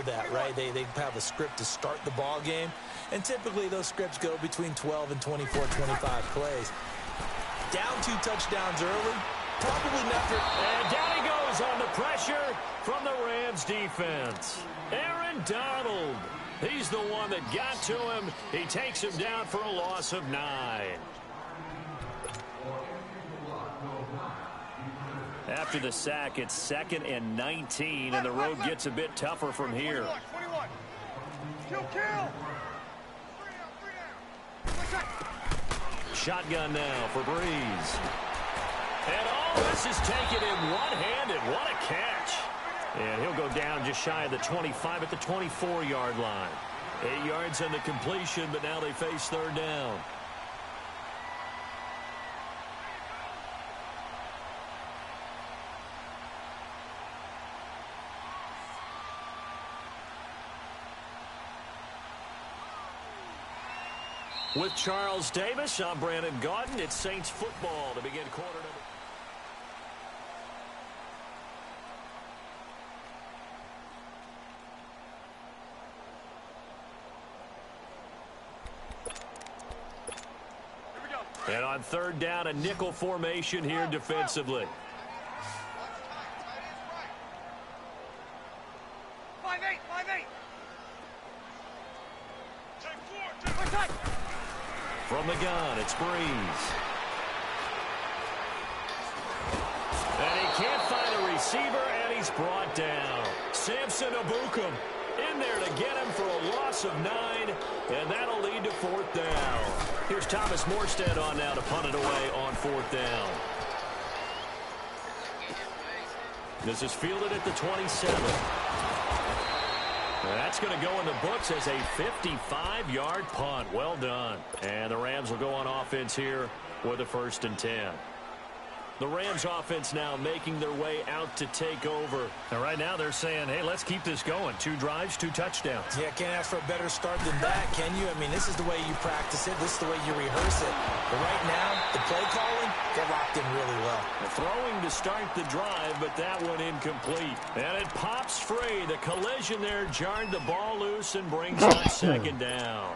that, right? They have a script to start the ball game, and typically those scripts go between 12 and 24, 25 plays. Down 2 touchdowns early, probably never. And down he goes on the pressure from the Rams defense. Aaron Donald, he's the one that got to him. He takes him down for a loss of 9. After the sack, it's 2nd and 19, and the road gets a bit tougher from here. 21. Kill. Shotgun now for Breeze. And all this is taken in one-handed. What a catch. And he'll go down just shy of the 25 at the 24-yard line. 8 yards on the completion, but now they face 3rd down. With Charles Davis, I'm Brandon Gaudin. It's Saints football to begin quarter number. And on 3rd down, a nickel formation here defensively. From the gun, it's Breeze. And he can't find a receiver, and he's brought down. Samson Ebukam in there to get him for a loss of 9, and that'll lead to 4th down. Here's Thomas Morstead on now to punt it away on 4th down. This is fielded at the 27. That's going to go in the books as a 55-yard punt. Well done. And the Rams will go on offense here with a 1st and 10. The Rams offense now making their way out to take over. And right now they're saying, hey, let's keep this going. 2 drives, 2 touchdowns. Yeah, can't ask for a better start than that, can you? I mean, this is the way you practice it. This is the way you rehearse it. But right now, the play calling, they're locked in really well. Throwing to start the drive, but that one incomplete. And it pops free. The collision there jarred the ball loose and brings on 2nd down.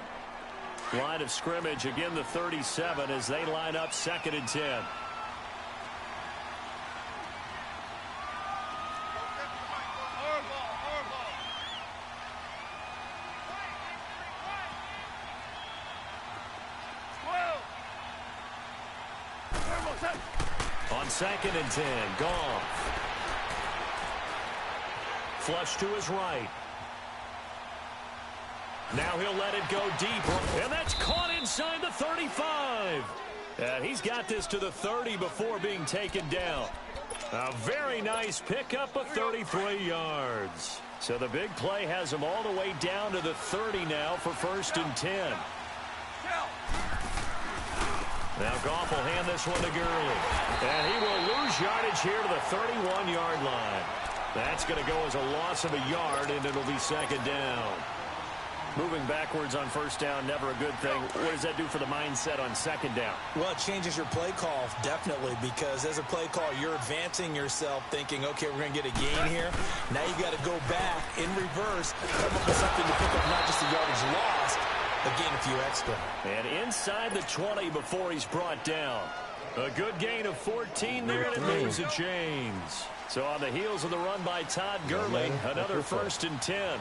Line of scrimmage, again the 37 as they line up 2nd and 10. On 2nd and 10, Goff. Flush to his right. Now he'll let it go deep. And that's caught inside the 35. And he's got this to the 30 before being taken down. A very nice pickup of 33 yards. So the big play has him all the way down to the 30 now for 1st and 10. Now Goff will hand this one to Gurley. And he will lose yardage here to the 31-yard line. That's going to go as a loss of a yard, and it'll be 2nd down. Moving backwards on 1st down, never a good thing. What does that do for the mindset on 2nd down? Well, it changes your play call, definitely, because as a play call, you're advancing yourself thinking, okay, we're going to get a gain here. Now you got to go back in reverse, come up with something to pick up not just the yardage lost, but gain a few extra. And inside the 20 before he's brought down. A good gain of 14 there, and it moves the chains. So on the heels of the run by Todd Gurley, another 1st and 10.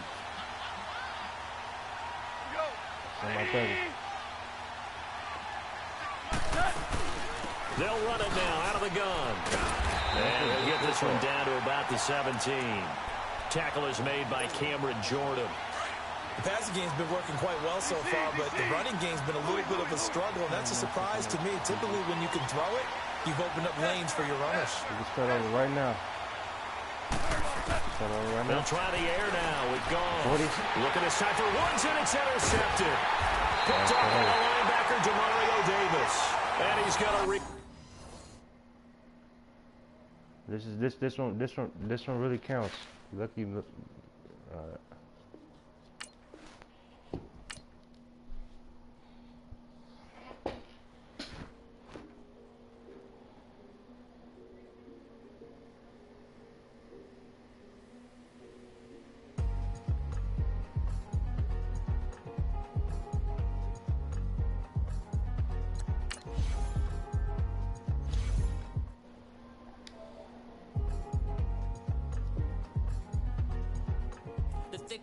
They'll run it now out of the gun. And he'll get this one down to about the 17. Tackle is made by Cameron Jordan. The passing game's been working quite well so far, but the running game's been a little bit of a struggle, and that's a surprise to me. Typically, when you can throw it, you've opened up lanes for your runners. You can start over right now. They'll try the air now with Goff. Looking to side for Woods, and it's intercepted. Picked up by the linebacker, Demario Davis. And he's got a This one really counts. Lucky.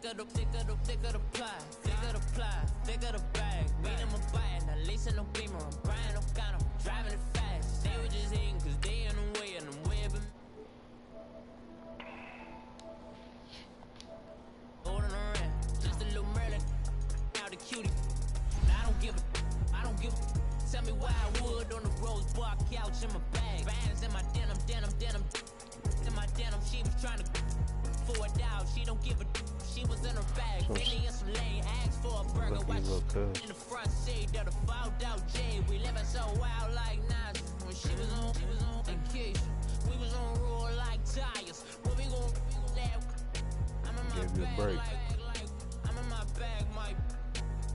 thicker the pie, thicker the ply, thicker the bag. Meet them a bite, now lacing no beamer. I'm Brian O'Connor, driving it fast. They were just hating cause they in the way and I'm whipping. Holding around, just a little Merlin, out the cutie. Now I don't give a. Tell me why I would on the rose bar couch in my bag. Bands in my denim. In my denim, she was trying to for it out. She don't give a. She was in her bag. Benny in some lane, asked for a burger. Watch in the front seat of the fouled out J. We living so wild like Nas. When she was on vacation, we was on roll like tires. When we gon' I'm in my bag, like I'm in my bag, Mike.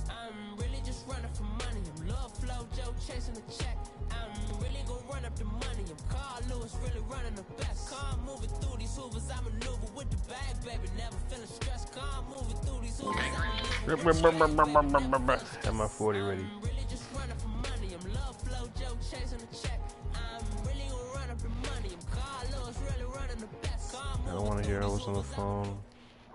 I'm really just running for money. I'm love flow, Joe chasing the check. I'm really gonna run up the money. I'm Carl Lewis, really running the best. Calm moving through these hoovers, I maneuver with the bag, baby. Never feeling stressed. Calm moving through these hoovers, I maneuver. Got my 40 ready. I'm really just running for money. I'm love flow, Joe chasing the check. I'm really gonna run up the money. I'm Carl Lewis, really running the best. I don't want to hear I was on the phone.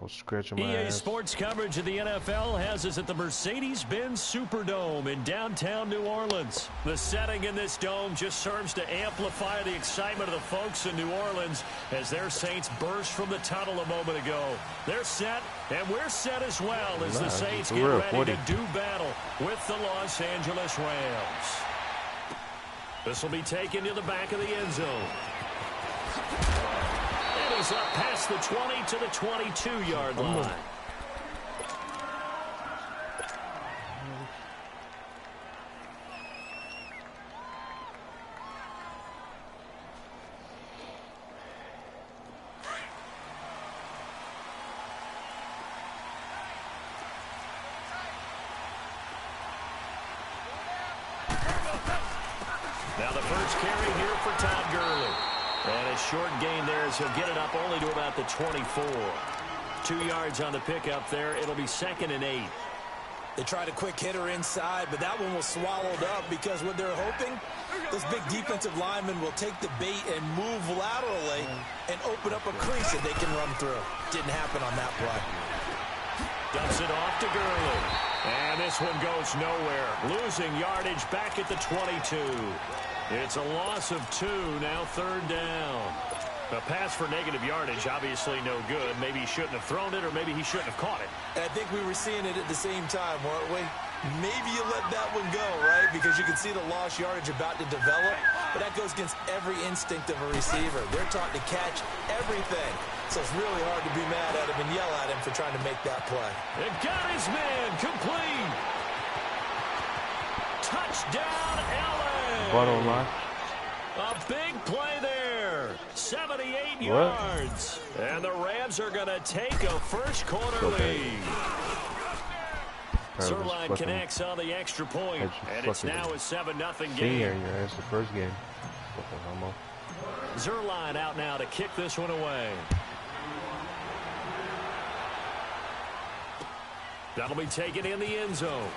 I was scratching my EA ass. Sports coverage of the NFL has us at the Mercedes-Benz Superdome in downtown New Orleans. The setting in this dome just serves to amplify the excitement of the folks in New Orleans as their Saints burst from the tunnel a moment ago. They're set, and we're set as well as the Saints get ready to do battle with the Los Angeles Rams. This will be taken to the back of the end zone. He's up past the 20 to the 22-yard line. Now the first carry here for Todd Gurley. And a short gain there as he'll get it up only to about the 24. 2 yards on the pickup there. It'll be 2nd and 8. They tried a quick hitter inside, but that one was swallowed up because what they're hoping, this big defensive lineman will take the bait and move laterally and open up a crease that they can run through. Didn't happen on that play. Dumps it off to Gurley. And this one goes nowhere. Losing yardage back at the 22. It's a loss of 2, now 3rd down. A pass for negative yardage, obviously no good. Maybe he shouldn't have thrown it, or maybe he shouldn't have caught it. And I think we were seeing it at the same time, weren't we? Maybe you let that one go, right? Because you can see the lost yardage about to develop, but that goes against every instinct of a receiver. They're taught to catch everything. So it's really hard to be mad at him and yell at him for trying to make that play. It got his man complete. Touchdown, LA. Bottom line. A big play there. 78 yards. And the Rams are going to take a first quarter lead. Zerline connects on the extra point, and it's now a 7-0 game. That's the first game. Zerline out now to kick this one away. That'll be taken in the end zone.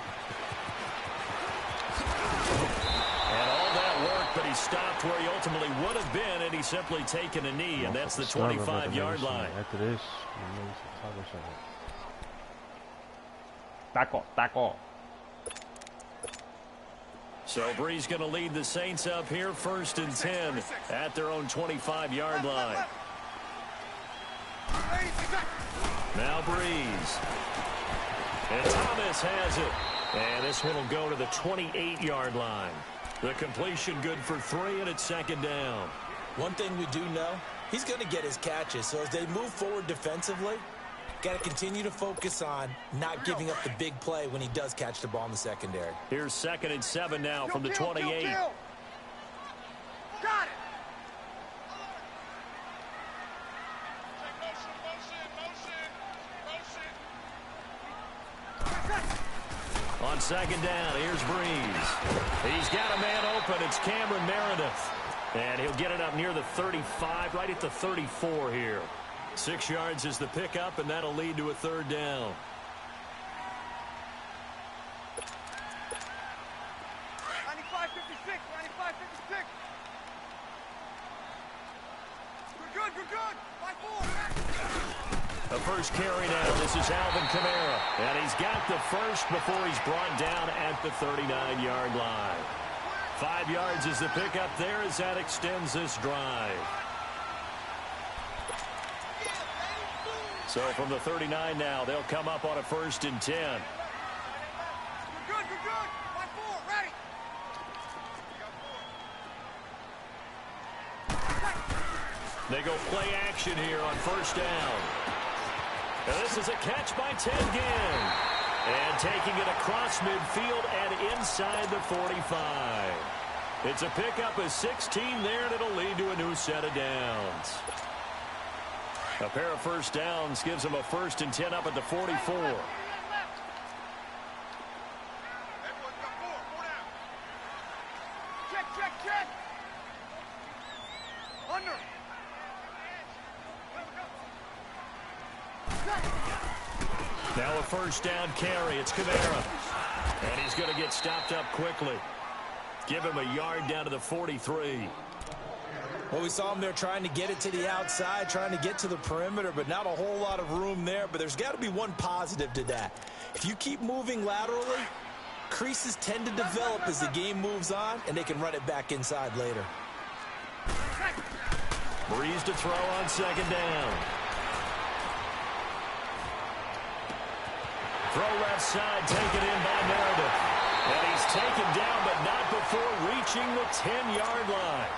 And all that work, but he stopped where he ultimately would have been, and he's simply taken a knee, and that's the 25-yard line. After this, tackle. So Brees going to lead the Saints up here, 1st and 10 at their own 25-yard line. Now Brees. And Thomas has it. And this one will go to the 28-yard line. The completion good for 3, and it's 2nd down. One thing we do know, he's going to get his catches. So as they move forward defensively, got to continue to focus on not giving up the big play when he does catch the ball in the secondary. Here's 2nd and 7 now from the 28. Got it. On 2nd down, here's Brees. He's got a man open. It's Cameron Meredith. And he'll get it up near the 35, right at the 34 here. 6 yards is the pickup, and that'll lead to a 3rd down. The first carry now. This is Alvin Kamara. And he's got the first before he's brought down at the 39-yard line. 5 yards is the pickup there as that extends this drive. So from the 39 now, they'll come up on a 1st and 10. We're good, we're good. 5-4, ready. They go play action here on 1st down. And this is a catch by Ted Ginn. And taking it across midfield and inside the 45. It's a pickup of 16 there, and it'll lead to a new set of downs. A pair of 1st downs gives them a 1st and 10 up at the 44. Check. Under. Now a 1st down carry. It's Kamara. And he's going to get stopped up quickly. Give him a yard down to the 43. Well, we saw him there trying to get it to the outside, trying to get to the perimeter, but not a whole lot of room there. But there's got to be one positive to that. If you keep moving laterally, creases tend to develop as the game moves on, and they can run it back inside later. Breeze to throw on 2nd down. Throw left side, taken in by Meredith. And he's taken down, but not before reaching the 10-yard line.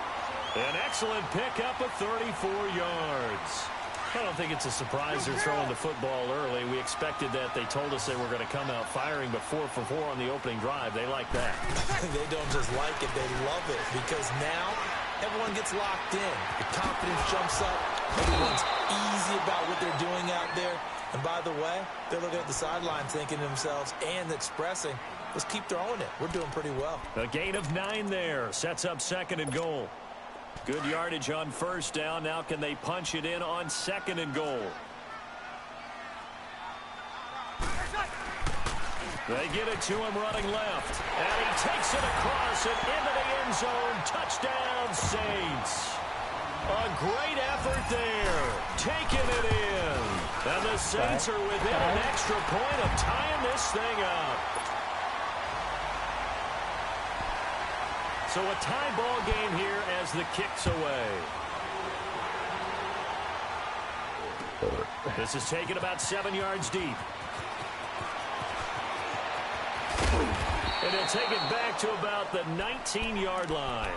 An excellent pickup of 34 yards. I don't think it's a surprise they're throwing the football early. We expected that. They told us they were going to come out firing, but 4 for 4 on the opening drive. They like that. They don't just like it, they love it, because now everyone gets locked in. The confidence jumps up. Everyone's easy about what they're doing out there. And by the way, they're looking at the sideline thinking to themselves and expressing, let's keep throwing it. We're doing pretty well. A gain of 9 there. Sets up 2nd and goal. Good yardage on 1st down. Now can they punch it in on 2nd and goal? They get it to him running left. And he takes it across and into the end zone. Touchdown, Saints. A great effort there. Taking it in. And the Saints are within an extra point of tying this thing up. So a tie ball game here as the kick's away. This is taken about 7 yards deep. And he'll take it back to about the 19-yard line.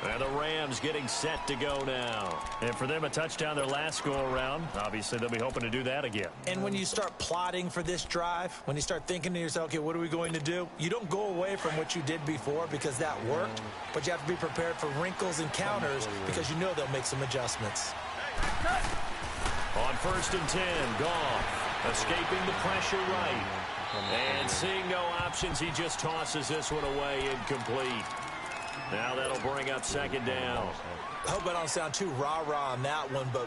And the Rams getting set to go now. And for them, a touchdown their last go-around. Obviously, they'll be hoping to do that again. And when you start plotting for this drive, when you start thinking to yourself, okay, what are we going to do? You don't go away from what you did before because that worked, but you have to be prepared for wrinkles and counters because you know they'll make some adjustments. On 1st and 10, Goff escaping the pressure right. And seeing no options, he just tosses this one away incomplete. Now that'll bring up 2nd down. I hope I don't sound too rah-rah on that one, but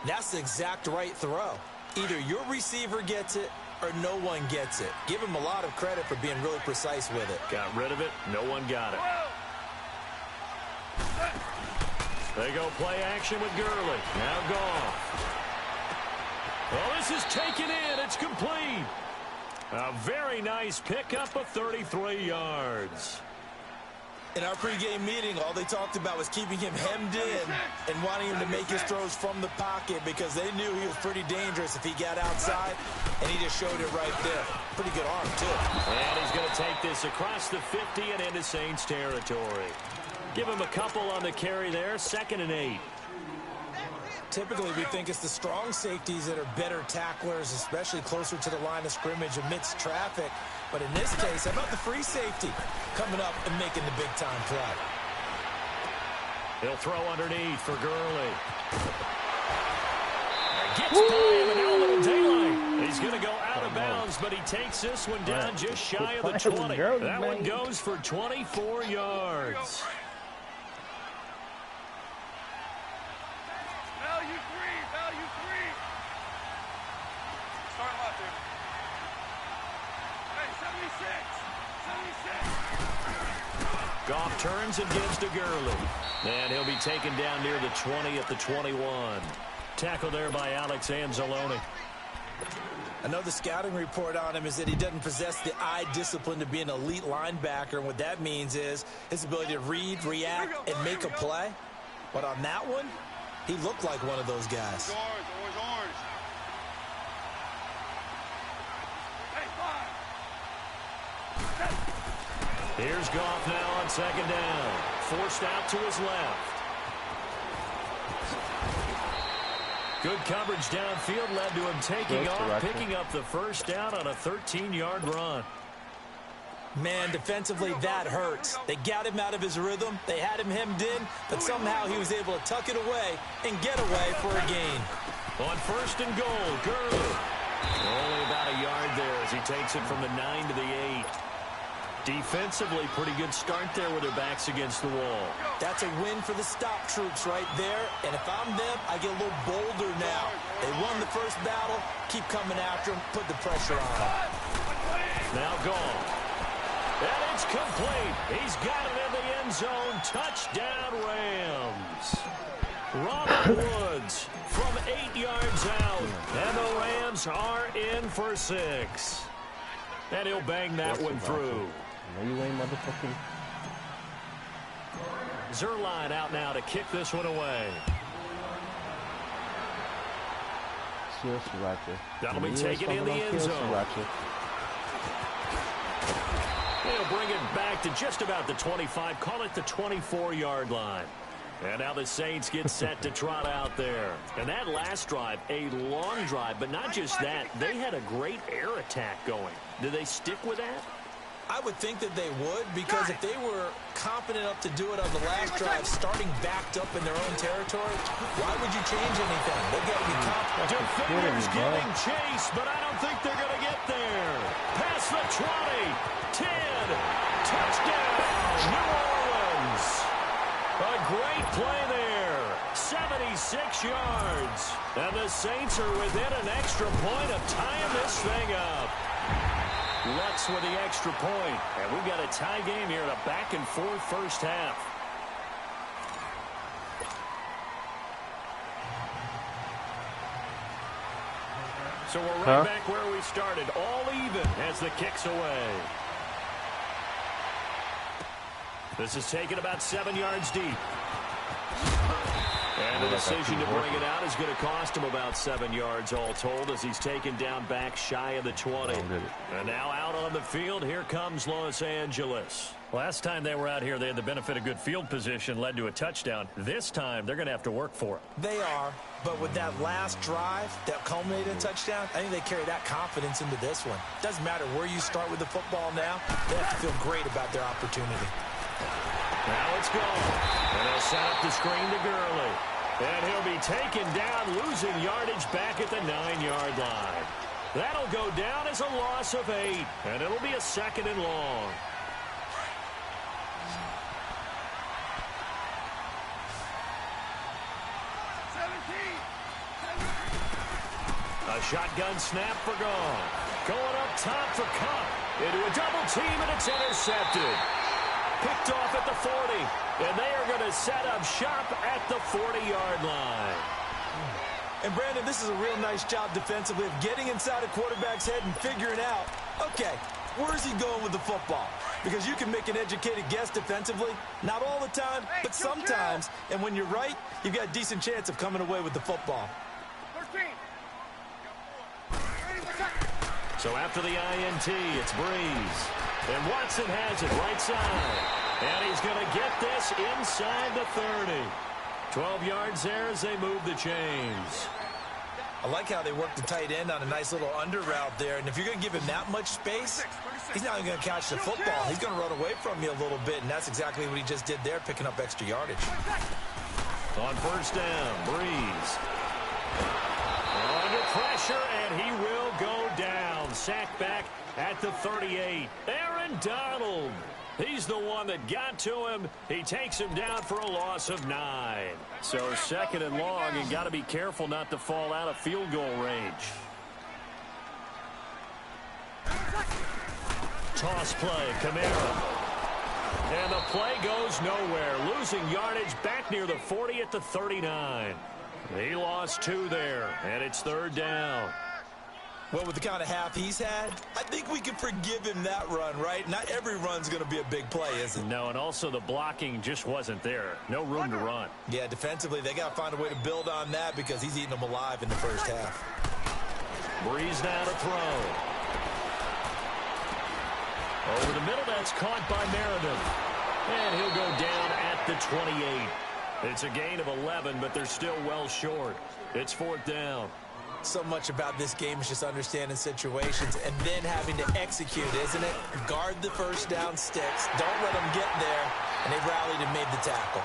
that's the exact right throw. Either your receiver gets it or no one gets it. Give him a lot of credit for being really precise with it. Got rid of it. No one got it. They go play action with Gurley. Now Goff. Well, this is taken in. It's complete. A very nice pickup of 33 yards. In our pregame meeting, all they talked about was keeping him hemmed in and wanting him to make his throws from the pocket because they knew he was pretty dangerous if he got outside, and he just showed it right there. Pretty good arm, too. And he's going to take this across the 50 and into Saints territory. Give him a couple on the carry there, 2nd and 8. Typically, we think it's the strong safeties that are better tacklers, especially closer to the line of scrimmage amidst traffic. But in this case, how about the free safety coming up and making the big-time play? He'll throw underneath for Gurley. Gets by him and now a little daylight. He's going to go out of bounds, but he takes this one down just shy of the 20. That one goes for 24 yards. Value three. Start left here. Hey, 76. Goff turns and gives to Gurley. And he'll be taken down near the 20 at the 21. Tackle there by Alex Anzalone. I know the scouting report on him is that he doesn't possess the eye discipline to be an elite linebacker. And what that means is his ability to read, react, and make a play. But on that one, he looked like one of those guys. Orange. Here's Goff now on second down. Forced out to his left. Good coverage downfield led to him taking off, picking up the first down on a 13-yard run. Man, defensively, that hurts. They got him out of his rhythm. They had him hemmed in, but somehow he was able to tuck it away and get away for a gain. On first and goal, Gurley. Only about a yard there as he takes it from the 9 to the 8. Defensively, pretty good start there with their backs against the wall. That's a win for the stop troops right there. And if I'm them, I get a little bolder now. They won the first battle. Keep coming after them. Put the pressure on them. Now gone. And it's complete. He's got it in the end zone. Touchdown, Rams. Robert Woods from 8 yards out. And the Rams are in for 6. And he'll bang that one through. No, you ain't motherfucking. Zuerlein out now to kick this one away. That'll be taken in the end zone. He'll bring it back to just about the 25. Call it the 24-yard line. And now the Saints get set to trot out there. And that last drive, a long drive, but not just that. They had a great air attack going. Did they stick with that? I would think that they would, because if they were confident enough to do it on the last drive, starting backed up in their own territory, why would you change anything? They've got to be confident. Defenders giving chase, but I don't think they're going to get there. Past the 20, 10, touchdown, New Orleans. A great play there, 76 yards. And the Saints are within an extra point of tying this thing up. Lutz with the extra point. And we've got a tie game here in a back-and-forth first half. So we're right back where we started, all even as the kick's away. This is taken about 7 yards deep. And the decision to bring it out is going to cost him about 7 yards all told as he's taken down back shy of the 20. And now out on the field, here comes Los Angeles. Last time they were out here, they had the benefit of good field position, led to a touchdown. This time, they're going to have to work for it. They are, but with that last drive that culminated in a touchdown, I think they carry that confidence into this one. Doesn't matter where you start with the football now, they have to feel great about their opportunity. Now it's gone. And they'll set up the screen to Gurley. And he'll be taken down, losing yardage back at the 9-yard line. That'll go down as a loss of 8. And it'll be a second and long. A shotgun snap for Goff. Going up top for Kupp. Into a double team, and it's intercepted. Picked off at the 40, and they are going to set up shop at the 40-yard line. And, Brandon, this is a real nice job defensively of getting inside a quarterback's head and figuring out, okay, where's he going with the football? Because you can make an educated guess defensively, not all the time, but sometimes. And when you're right, you've got a decent chance of coming away with the football. 13. So after the INT, it's Breeze. And Watson has it right side. And he's going to get this inside the 30. 12 yards there as they move the chains. I like how they work the tight end on a nice little under route there. And if you're going to give him that much space, he's not even going to catch the football. He's going to run away from you a little bit, and that's exactly what he just did there, picking up extra yardage. On first down, Breeze. Under pressure, and he will go down. Sacked back at the 38. Aaron Donald. He's the one that got to him. He takes him down for a loss of 9. So second and long, and got to be careful not to fall out of field goal range. Toss play, Kamara. And the play goes nowhere. Losing yardage back near the 40 at the 39. He lost 2 there, and it's 3rd down. Well, with the kind of half he's had, I think we can forgive him that run, right? Not every run's going to be a big play, is it? No, and also the blocking just wasn't there. No room to run. Yeah, defensively, they got to find a way to build on that because he's eating them alive in the first half. Breeze now to throw. Over the middle, that's caught by Meredith. And he'll go down at the 28. It's a gain of 11, but they're still well short. It's 4th down. So much about this game is just understanding situations and then having to execute, isn't it? Guard the first down sticks. Don't let them get there. And they rallied and made the tackle.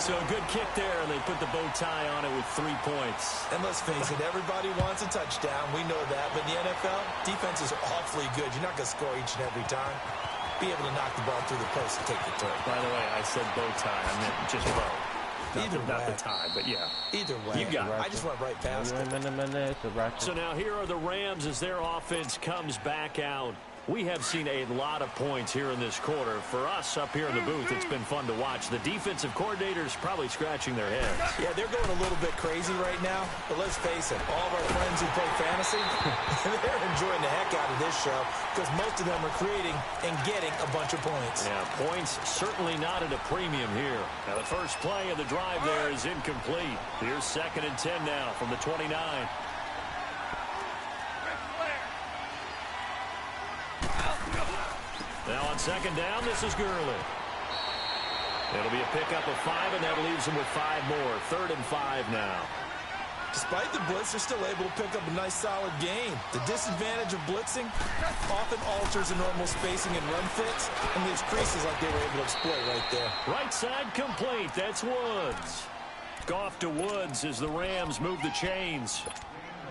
So a good kick there, and they put the bow tie on it with 3 points. And let's face it, everybody wants a touchdown. We know that. But in the NFL, defense is awfully good. You're not going to score each and every time. Be able to knock the ball through the post and take the turn. By the way, I said bow tie. I meant just bow. Not the tie, but yeah. Either way. You got it. I just went right past it. So now here are the Rams as their offense comes back out. We have seen a lot of points here in this quarter. For us up here in the booth, it's been fun to watch. The defensive coordinators probably scratching their heads. Yeah, they're going a little bit crazy right now. But let's face it, all of our friends who play fantasy, they're enjoying the heck out of this show because most of them are creating and getting a bunch of points. Yeah, points certainly not at a premium here. Now the first play of the drive there is incomplete. Here's 2nd and 10 now from the 29. Now on 2nd down, this is Gurley. It'll be a pickup of 5, and that leaves them with 5 more. 3rd and 5 now. Despite the blitz, they're still able to pick up a nice, solid gain. The disadvantage of blitzing often alters the normal spacing and run fits, and leaves creases like they were able to exploit right there. Right side complete. That's Woods. Off to Woods as the Rams move the chains.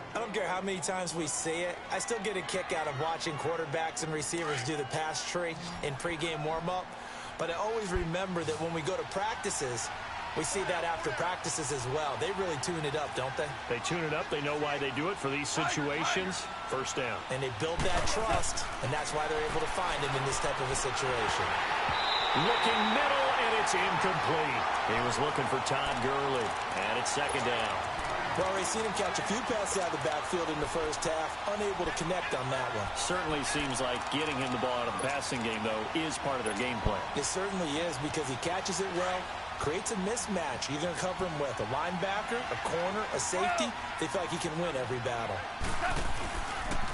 I don't care how many times we see it. I still get a kick out of watching quarterbacks and receivers do the pass tree in pregame warm-up. But I always remember that when we go to practices, we see that after practices as well. They really tune it up, don't they? They tune it up. They know why they do it for these situations. First down. And they build that trust, and that's why they're able to find him in this type of a situation. Looking middle, and it's incomplete. He was looking for Todd Gurley, and it's 2nd down. Well, we've seen him catch a few passes out of the backfield in the first half, unable to connect on that one. Certainly seems like getting him the ball out of the passing game, though, is part of their game plan. It certainly is because he catches it well, creates a mismatch. You're going to cover him with a linebacker, a corner, a safety. They feel like he can win every battle.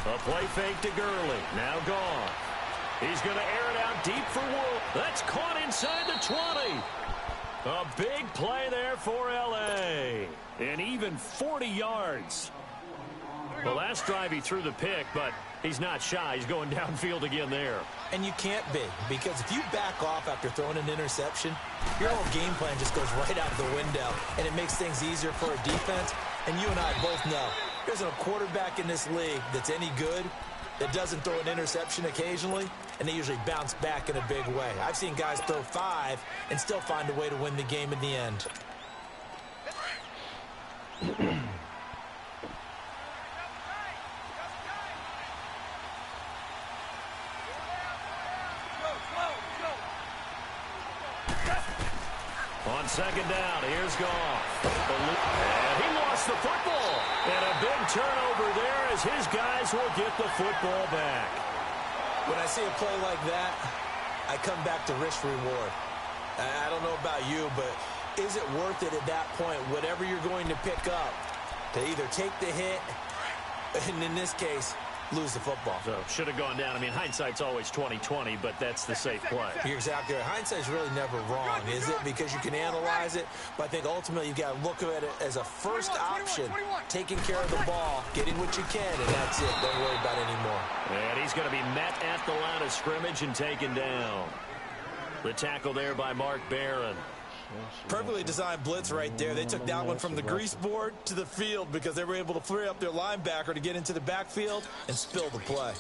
A play fake to Gurley. Now gone. He's going to air it out deep for Wolf. That's caught inside the 20. A big play there for L.A. And even 40 yards. The last drive he threw the pick, but he's not shy. He's going downfield again there. And you can't be, because if you back off after throwing an interception, your whole game plan just goes right out the window, and it makes things easier for a defense. And you and I both know there's a quarterback in this league that's any good that doesn't throw an interception occasionally, and they usually bounce back in a big way. I've seen guys throw 5 and still find a way to win the game in the end. On 2nd down, here's Goff. And he lost the football. And a big turnover there as his guys will get the football back. When I see a play like that, I come back to risk-reward. I don't know about you, but is it worth it at that point, whatever you're going to pick up, to either take the hit, and in this case, lose the football? So should have gone down. I mean, hindsight's always 20/20, but that's the safe play. You're exactly right. Hindsight's really never wrong, is it? Because you can analyze it, but I think ultimately you've got to look at it as a first option, taking care of the ball, getting what you can, and that's it. Don't worry about it anymore. And he's going to be met at the line of scrimmage and taken down. The tackle there by Mark Barron. Perfectly designed blitz right there. They took that one from the grease board to the field because they were able to free up their linebacker to get into the backfield and spill the play.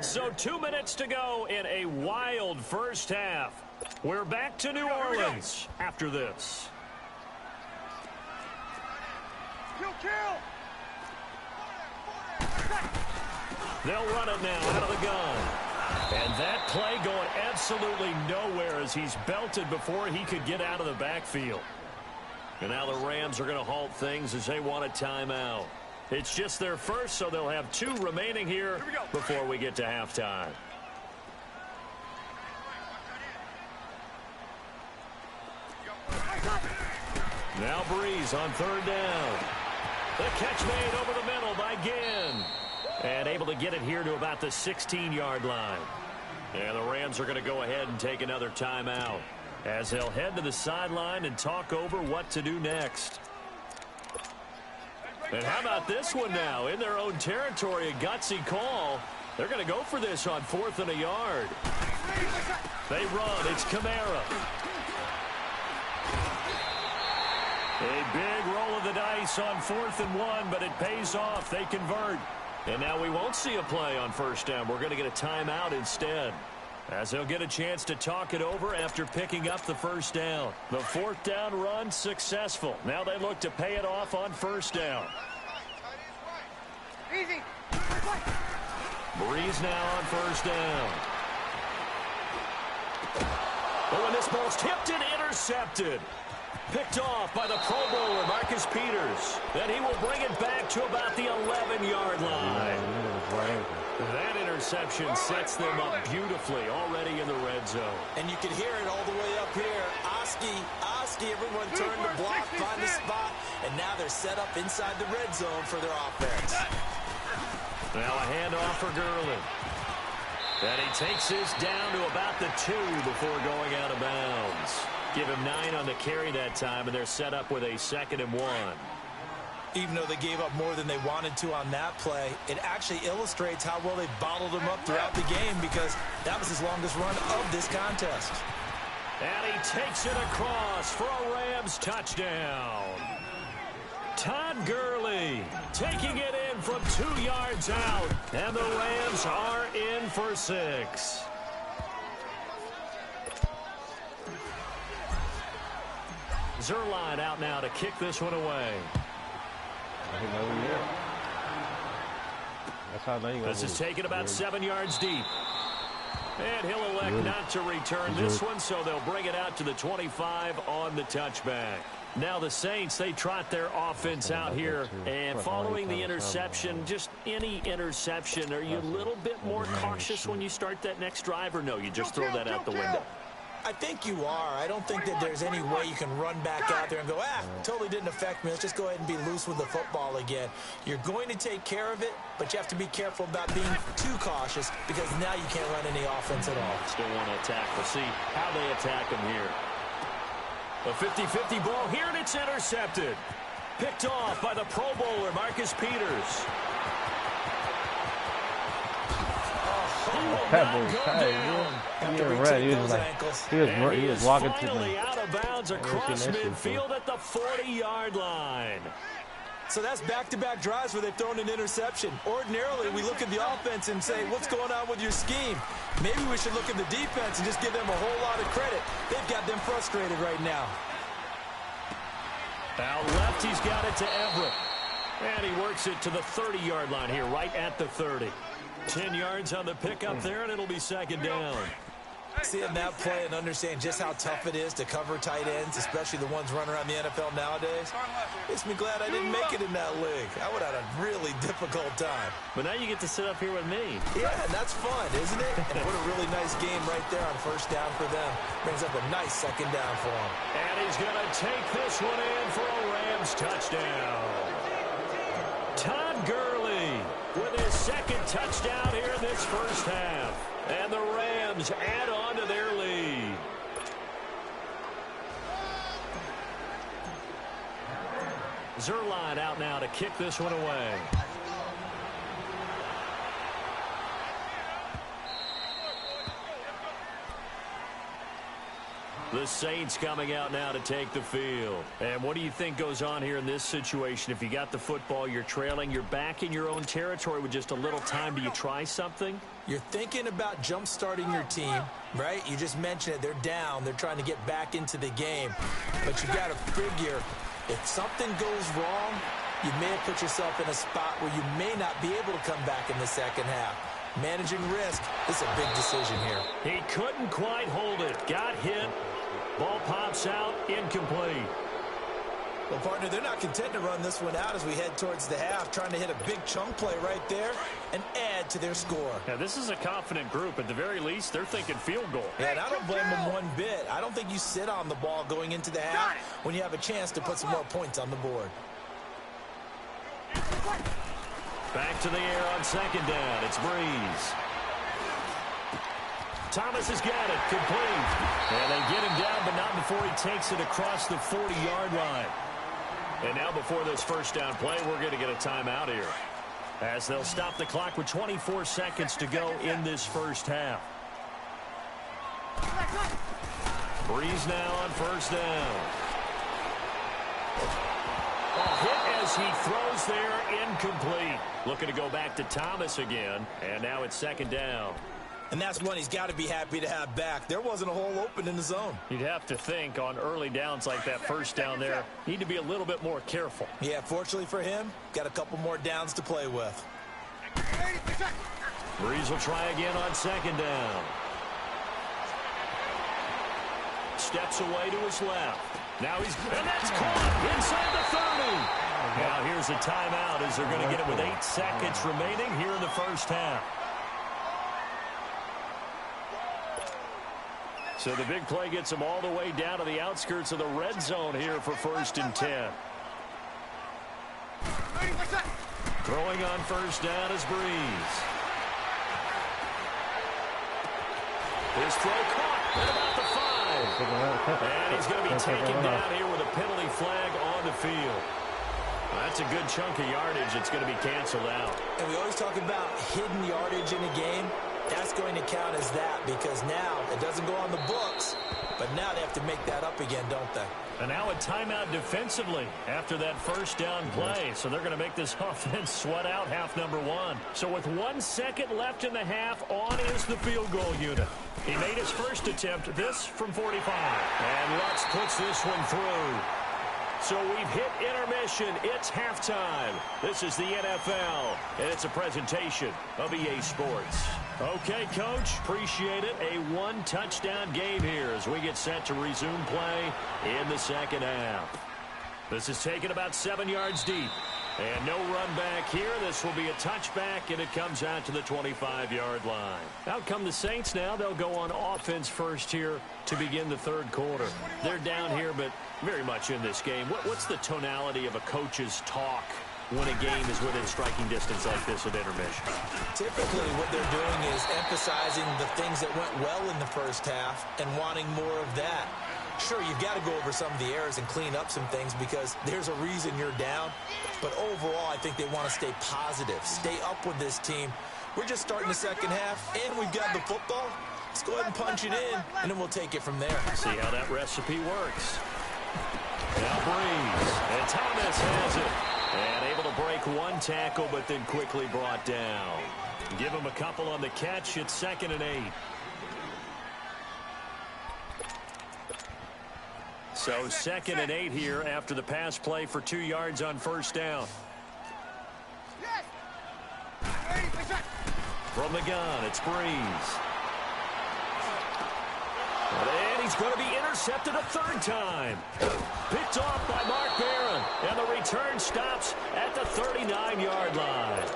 So 2 minutes to go in a wild first half. We're back to New Orleans after this. They'll run it now out of the gun. And that play going absolutely nowhere as he's belted before he could get out of the backfield. And now the Rams are going to halt things as they want a timeout. It's just their first, so they'll have 2 remaining here before we get to halftime. Now Breeze on 3rd down. The catch made over the middle by Ginn. And able to get it here to about the 16-yard line. And the Rams are going to go ahead and take another timeout as they'll head to the sideline and talk over what to do next. And how about this one now? In their own territory, a gutsy call. They're going to go for this on 4th and a yard. They run. It's Kamara. A big roll of the dice on 4th and 1, but it pays off. They convert. And now we won't see a play on 1st down. We're going to get a timeout instead, as they'll get a chance to talk it over after picking up the 1st down. The 4th down run successful. Now they look to pay it off on 1st down. Easy. Breeze now on 1st down. Oh, and this ball's tipped and intercepted. Picked off by the Pro Bowler, Marcus Peters. Then he will bring it back to about the 11-yard line. That interception sets them up beautifully already in the red zone. And you can hear it all the way up here. Oski, everyone turned to block, find a spot, and now they're set up inside the red zone for their offense. Now a handoff for Gurley. And he takes this down to about the 2 before going out of bounds. Give him 9 on the carry that time, and they're set up with a 2nd and 1. Even though they gave up more than they wanted to on that play, it actually illustrates how well they bottled him up throughout the game, because that was his longest run of this contest. And he takes it across for a Rams touchdown. Todd Gurley taking it in from 2 yards out, and the Rams are in for 6. Zuerlein out now to kick this one away. This is taken about 7 yards deep. And he'll elect not to return this one, so they'll bring it out to the 25 on the touchback. Now the Saints, they trot their offense out here. And following the interception, just any interception, are you a little bit more cautious when you start that next drive, or no, you just throw that out the window? I think you are. I don't think that there's any way you can run back out there and go, totally didn't affect me. Let's just go ahead and be loose with the football again. You're going to take care of it, but you have to be careful about being too cautious, because now you can't run any offense at all. Still want to attack. We'll see how they attack him here. A 50-50 ball here, and it's intercepted. Picked off by the Pro Bowler, Marcus Peters. He was walking to the out of bounds across midfield at the 40-yard line. So that's back-to-back drives where they've thrown an interception. Ordinarily, we look at the offense and say, what's going on with your scheme? Maybe we should look at the defense and just give them a whole lot of credit. They've got them frustrated right now. Out left, he's got it to Everett. And he works it to the 30-yard line here, right at the 30. 10 yards on the pickup there, and it'll be 2nd down. Seeing that play and understand just how tough it is to cover tight ends, especially the ones running around the NFL nowadays, makes me glad I didn't make it in that league. I would have had a really difficult time. But now you get to sit up here with me. Yeah, and that's fun, isn't it? And what a really nice game right there on 1st down for them. Brings up a nice 2nd down for them. And he's going to take this one in for a Rams touchdown. Todd Gurley with his 2nd touchdown here in this 1st half. And the Rams add on to their lead. Zuerlein out now to kick this one away. The Saints coming out now to take the field. And what do you think goes on here in this situation? If you got the football, you're trailing, you're back in your own territory with just a little time. Do you try something? You're thinking about jump-starting your team, right? You just mentioned it. They're down. They're trying to get back into the game. But you got to figure, if something goes wrong, you may have put yourself in a spot where you may not be able to come back in the second half. Managing risk is a big decision here. He couldn't quite hold it. Got hit. Ball pops out. Incomplete. Well, partner, they're not content to run this one out as we head towards the half, trying to hit a big chunk play right there and add to their score. Yeah, this is a confident group. At the very least, they're thinking field goal. Yeah, and I don't blame them one bit. I don't think you sit on the ball going into the half when you have a chance to put some more points on the board. Back to the air on second down. It's Breeze. Thomas has got it. Complete. And they get him down, but not before he takes it across the 40-yard line. And now before this first down play, we're going to get a timeout here, as they'll stop the clock with 24 seconds to go in this first half. Breeze now on first down. A hit as he throws there, incomplete. Looking to go back to Thomas again, and now it's second down. And that's one he's got to be happy to have back. There wasn't a hole open in the zone. You'd have to think on early downs like that first down there, need to be a little bit more careful. Yeah, fortunately for him, got a couple more downs to play with. Breeze will try again on second down. Steps away to his left. Now he's, and that's caught inside the 30. Now here's a timeout as they're going to get it with 8 seconds remaining here in the first half. So the big play gets them all the way down to the outskirts of the red zone here for 1st and 10. Throwing on first down is Breeze. His throw caught at about the 5. And he's going to be taken down here with a penalty flag on the field. That's a good chunk of yardage. It's going to be canceled out. And we always talk about hidden yardage in a game. That's going to count as that, because now it doesn't go on the books, but now they have to make that up again, don't they? And now a timeout defensively after that first down play. So they're going to make this offense sweat out half number 1. So with 1 second left in the half, on is the field goal unit. He made his first attempt, this from 45. And Lutz puts this one through. So we've hit intermission. It's halftime. This is the NFL, and it's a presentation of EA Sports. Okay, Coach, appreciate it. A 1-touchdown game here as we get set to resume play in the second half. This is taken about 7 yards deep. And no run back here. This will be a touchback, and it comes out to the 25-yard line. Out come the Saints now. They'll go on offense first here to begin the third quarter. They're down here, but very much in this game. What's the tonality of a coach's talk when a game is within striking distance like this at intermission? Typically what they're doing is emphasizing the things that went well in the first half and wanting more of that. Sure, you've got to go over some of the errors and clean up some things because there's a reason you're down. But overall, I think they want to stay positive, stay up with this team. We're just starting the second half, and we've got the football. Let's go ahead and punch it in, and then we'll take it from there. See how that recipe works. Now Breeze, and Thomas has it. And able to break 1 tackle, but then quickly brought down. Give him a couple on the catch. It's 2nd and 8. So 2nd and 8 here after the pass play for 2 yards on first down. From the gun, it's Breeze. And he's going to be intercepted a 3rd time. Picked off by Mark Barron. And the return stops at the 39-yard line.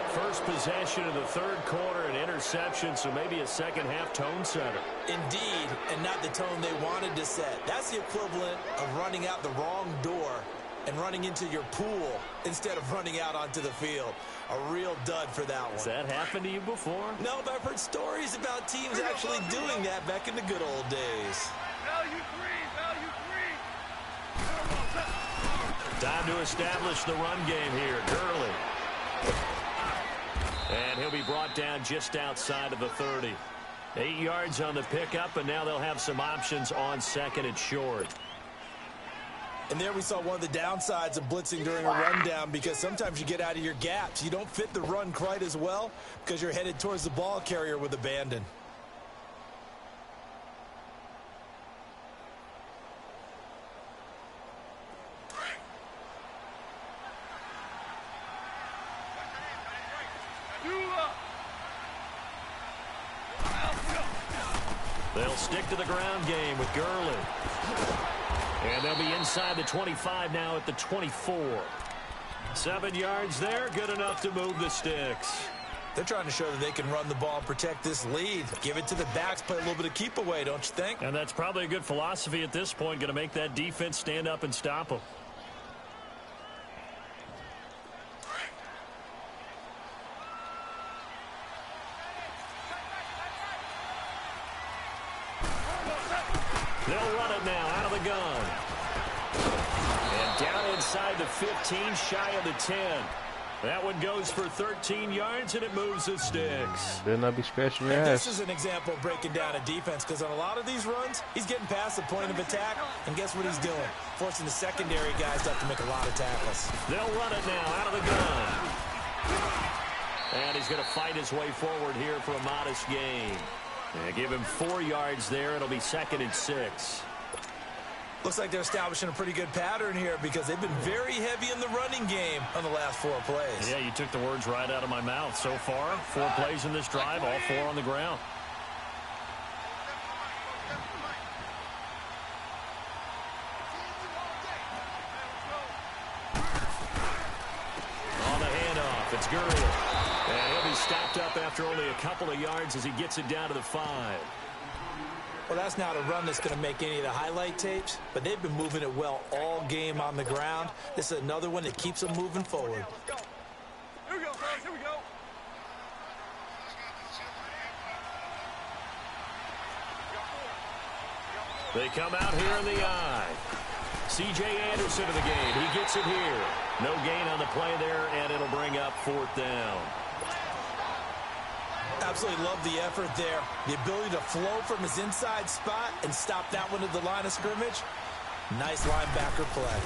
First possession of the third quarter, an interception, so maybe a second-half tone setter. Indeed, and not the tone they wanted to set. That's the equivalent of running out the wrong door and running into your pool instead of running out onto the field. A real dud for that one. Has that happened to you before? No, but I've heard stories about teams actually doing that back in the good old days. Value three. Time to establish the run game here. Gurley. And he'll be brought down just outside of the 30. 8 yards on the pickup, and now they'll have some options on 2nd and short. And there we saw one of the downsides of blitzing during a rundown, because sometimes you get out of your gaps. You don't fit the run quite as well because you're headed towards the ball carrier with abandon. They'll stick to the ground game with Gurley. And they'll be inside the 25 now at the 24. 7 yards there, good enough to move the sticks. They're trying to show that they can run the ball and protect this lead. Give it to the backs, play a little bit of keep away, don't you think? And that's probably a good philosophy at this point, going to make that defense stand up and stop them. They'll run it now out of the gun. And down inside the 15, shy of the 10. That one goes for 13 yards, and it moves the sticks. Better not be scratching your And ass. this is an example of breaking down a defense, because on a lot of these runs, he's getting past the point of attack, and guess what he's doing? Forcing the secondary guys to have to make a lot of tackles. They'll run it now out of the gun. And he's going to fight his way forward here for a modest gain. And give him 4 yards there. It'll be 2nd and 6. Looks like they're establishing a pretty good pattern here because they've been very heavy in the running game on the last 4 plays. Yeah, you took the words right out of my mouth. So far, 4 plays in this drive, all 4 on the ground. On the handoff, it's Gurley. And he'll be stopped up after only a couple of yards as he gets it down to the 5. Well, that's not a run that's going to make any of the highlight tapes, but they've been moving it well all game on the ground. This is another one that keeps them moving forward. Here we go, fellas. Here we go. They come out here in the eye. C.J. Anderson in the game. He gets it here. No gain on the play there, and it'll bring up 4th down. Absolutely love the effort there. The ability to flow from his inside spot and stop that one at the line of scrimmage. Nice linebacker play.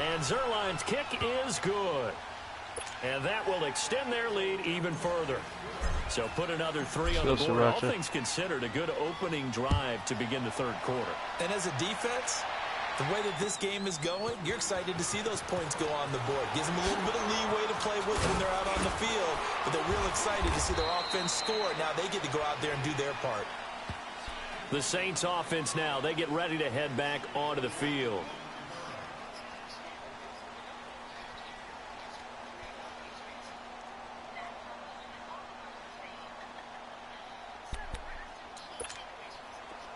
And Zuerlein's kick is good. And that will extend their lead even further. So put another 3 on the board. All things considered, a good opening drive to begin the 3rd quarter. And as a defense, the way that this game is going, you're excited to see those points go on the board. Gives them a little bit of leeway to play with when they're out on the field, but they're real excited to see their offense score. Now they get to go out there and do their part. The Saints offense now, they get ready to head back onto the field.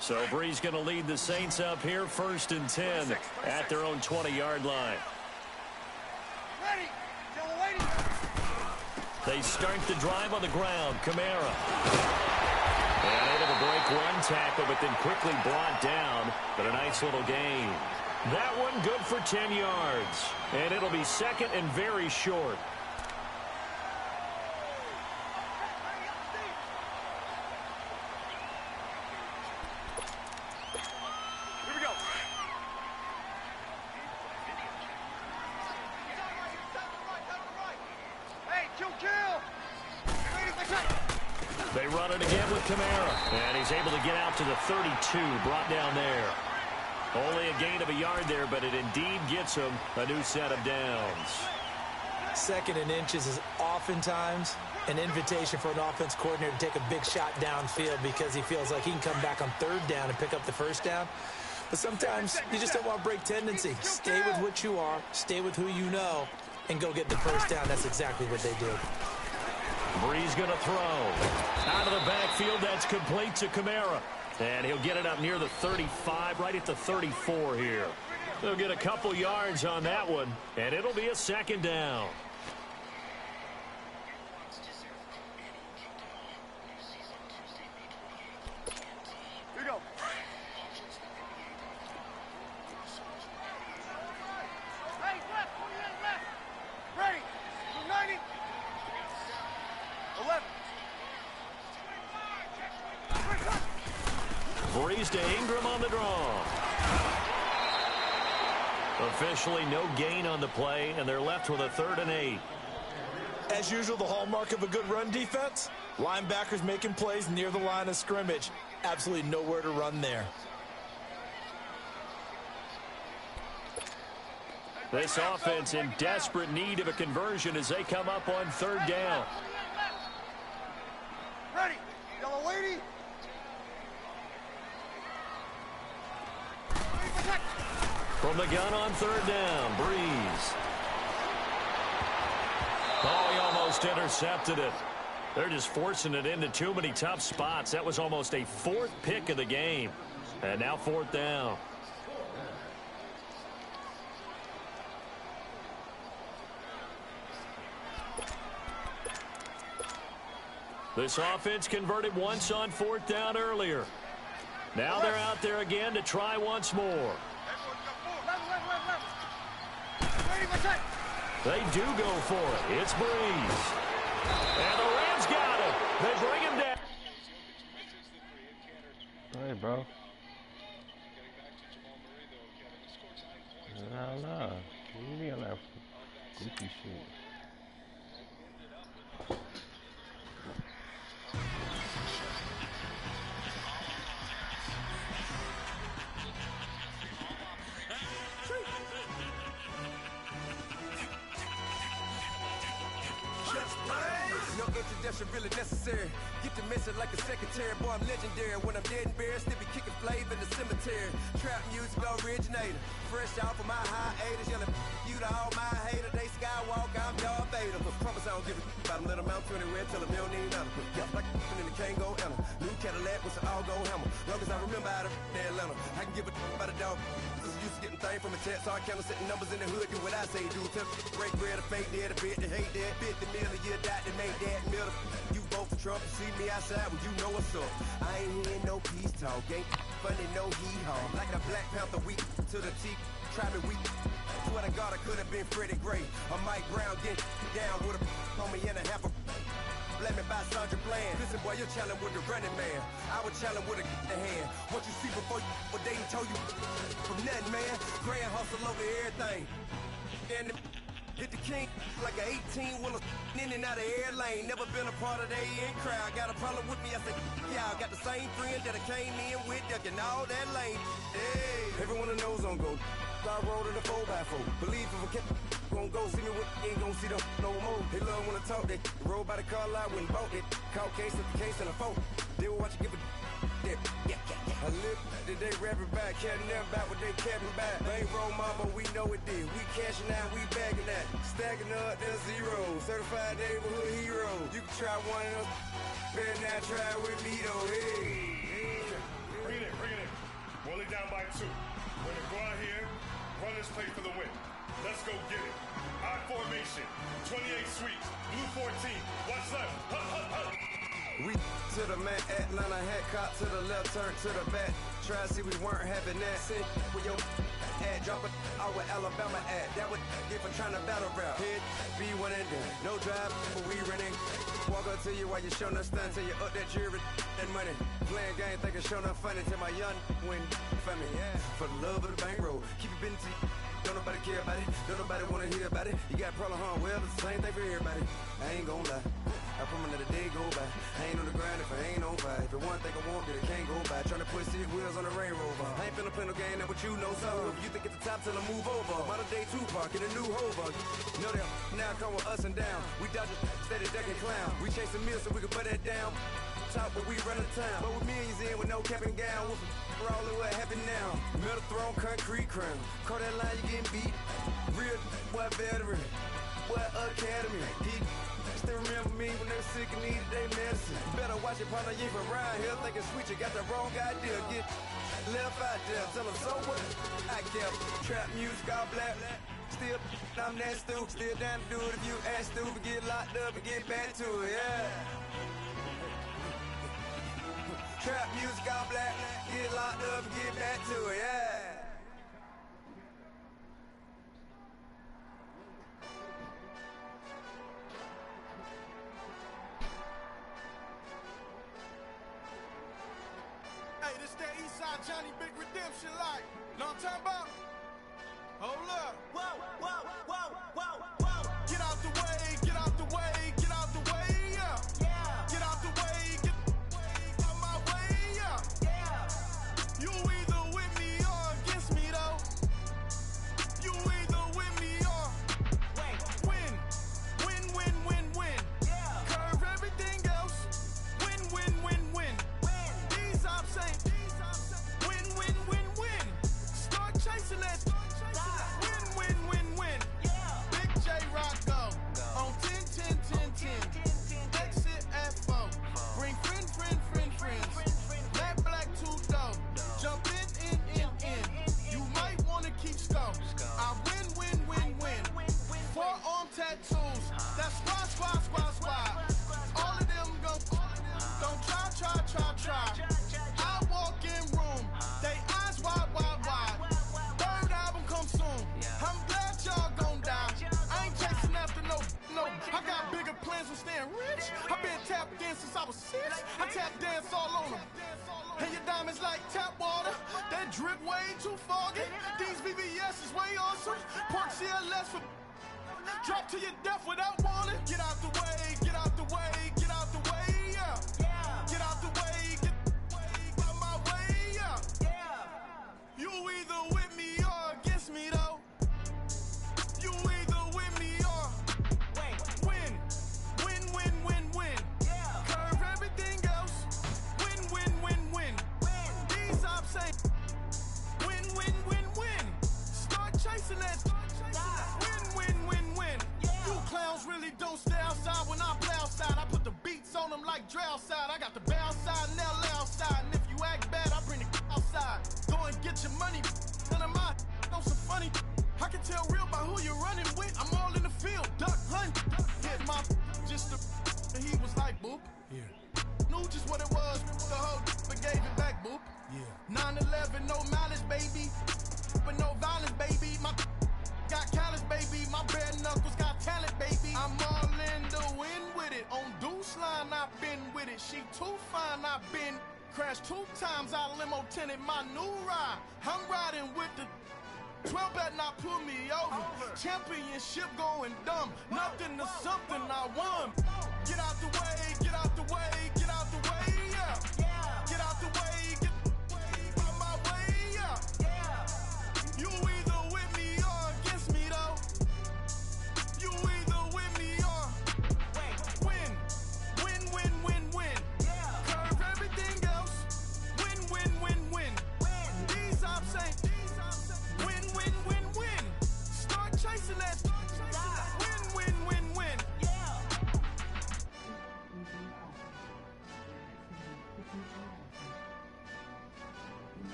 So Brees going to lead the Saints up here, 1st and 10 at their own 20-yard line. Ready. Yellow lady. They start the drive on the ground. Kamara. And able to break one tackle, but then quickly brought down. But a nice little gain. That one good for 10 yards. And it'll be 2nd and very short. Here we go. Hey, kill. They run it again with Kamara. And he's able to get out to the 32, brought down there. Only a gain of a yard there, but it indeed gets him a new set of downs. 2nd and inches is oftentimes an invitation for an offense coordinator to take a big shot downfield because he feels like he can come back on 3rd down and pick up the 1st down. But sometimes you just don't want to break tendency. Stay with what you are, stay with who you know, and go get the 1st down. That's exactly what they do. Brees going to throw. Out of the backfield, that's complete to Kamara. And he'll get it up near the 35, right at the 34 here. They'll get a couple yards on that one, and it'll be a 2nd down. Here we go. Hey, left. Ready. 90. 11. Brees to Ingram on the draw. Officially no gain on the play, and they're left with a 3rd and 8. As usual, the hallmark of a good run defense, linebackers making plays near the line of scrimmage. Absolutely nowhere to run there. This offense in desperate need of a conversion as they come up on 3rd down. Ready. Yellow lady. From the gun on third down, Breeze. Oh, he almost intercepted it. They're just forcing it into too many tough spots. That was almost a fourth pick of the game. And now fourth down. This offense converted once on fourth down earlier. Now they're out there again to try once more. They do go for it. It's Breeze. And the Rams got him. They bring him down. Hey, bro. Nah. You be on that goofy shit. No introduction really necessary. Get the message like a secretary. Boy, I'm legendary. When I'm dead and buried, still be kicking flavor in the cemetery. Trap music originator. Fresh off of my hiatus. Yelling you to all my haters. They skywalk, I'm Darth Vader. But promise I don't give a about them. Let them out anywhere. Tell them they don't need none. Got like in the Kango Ella. New Cadillac with an all-go hammer. Long as I remember out of Atlanta. I can give a about a dog. Used to getting things from a text. So I count setting numbers in the hood. Do what I say do. Tell break bread, a fake dead, a bit, they hate that. 50 million, you died to make that middle. You vote for Trump, you see me outside, well, you know what's up. I ain't hearing no peace talk, ain't funny, no hee-haw. Like a Black Panther weak to the teeth, try me weak. Swear to God, I could have been Freddie Gray. Or Mike Brown getting down with a on me and a half a let me buy Sandra Bland. Listen, boy, you're challenging with the running man. I would challenge with a hand. What you see before you, what they done told you from nothing, man. Grand hustle over everything. And hit the king like an 18-wheeler in and out of air lane. Never been a part of the in crowd. Got a problem with me, I said, y'all got the same friend that I came in with, ducking all that lane. Hey, everyone knows on go. I rolled in a 4x4. Believe if a cat gon' go see me, ain't gon' see them no more. They love when I talk, they roll by the car lot when bought it. Caught case of the case and a phone. They will watch you give a dip. I live that they rapping back, catching them back what they capping back. They ain't roll mama, we know it did. We cashing out, we bagging that. Stacking up, there's zero. Certified neighborhood hero. You can try one of them, better not try with me though. Hey. Bring it in. Roll it down by 2. We're gonna go out here, run this play for the win. Let's go get it. I formation, 28 sweeps, blue 14. What's left? We to the man, Atlanta hat cop to the left, turn to the back. Try to see we weren't having that. Sit with your ad, drop it out with Alabama ad. That would get for trying to battle rap. Hit, be one and done. No drive, but we running. Walk up to you while you showing us stun till you up that jury and money. Playing game, thinking showing up funny till my young win for me. Yeah. For the love of the bankroll, keep it busy. Don't nobody care about it. Don't nobody wanna hear about it. You got a problem, huh? Well, it's the same thing for everybody. I ain't gon' lie. I promise that a day go by. I ain't on the grind if I ain't on fire. If it one thing I want, then it can't go by. Tryna put 6 wheels on the Range Rover. I ain't finna play no game that what you know. So if you think it's the top till I move over. Modern day Tupac in a new Hova. Know that now come with us and down. We dodge a steady decking clown. We chase a meal so we can put that down. Top, but we run the town. But with millions in with no cap and gown. We're all in what happened now. Metal throne, concrete crown. Call that line, you getting beat. Real, what veteran. What academy. He still remember me when they were sick and needed their medicine. Better watch it, partner, you ain't around here thinking sweet. You got the wrong idea. Get left out there. Tell them so what I kept. Trap music, all black. Still, I'm that stupid. Still down to do it if you act stupid. Get locked up and get back to it, yeah. Trap music, all black. Get locked up and get back to it, yeah. Hey, this that Eastside Johnny Big Redemption like. Know what I'm talking about? Hold up. Whoa, whoa, whoa, whoa, whoa. Get out the way, get out the way, get out the way, yeah. Yeah. Get out the way, get out my way, yeah. Yeah. You either with me or against me though. You either with me or win. Win, win, win, win. Yeah. Curve everything else. Win, win, win, win. These ops ain't win, win, win, win. Start chasing that. I was 6. I tap dance all on them. And your diamonds like tap water. That drip way too foggy. These VVS is way awesome. Park CLS for drop to your death without warning. Get out the way, get out the way, get out the way, yeah. Get out the way, get out my way, yeah. You either with me or against me though. You either with me or win. Win, win, win, win. Curve everything else. Win, win, win, win. These I'm saying. Win, win, win, win. Start chasing that. Win, win, win, win. You clowns really don't stay outside when I play outside. I put the beats on them like Dre outside. I got the bounce side and LA outside. And if you act bad, I bring the outside. Go and get your money. None of my know some funny. I can tell real by who you're running with. I'm all in the field. Duck hunt. Hit my just the and he was like, boop. Yeah. Knew just what it was. The whole but gave it back, boop. Yeah. 9/11, no malice, baby. But no violence, baby. My got callous, baby. My bare knuckles got talent, baby. I'm all in the wind with it. On Deuce line, I've been with it. She too fine, I've been crashed 2 times. I limo tinted my new ride. I'm riding with the 12 better not pull me over. Championship going dumb. Nothing to something I won. Get out the way, get out the way, get out the way, yeah. Get out the way, get out my way, yeah. You either with me or against me though. You either with me or win. Win, win, win, win. Curve everything else. Win, win, win, win. These I'm saying. Win, win, win, win. Start chasing that. Win, win, win, win.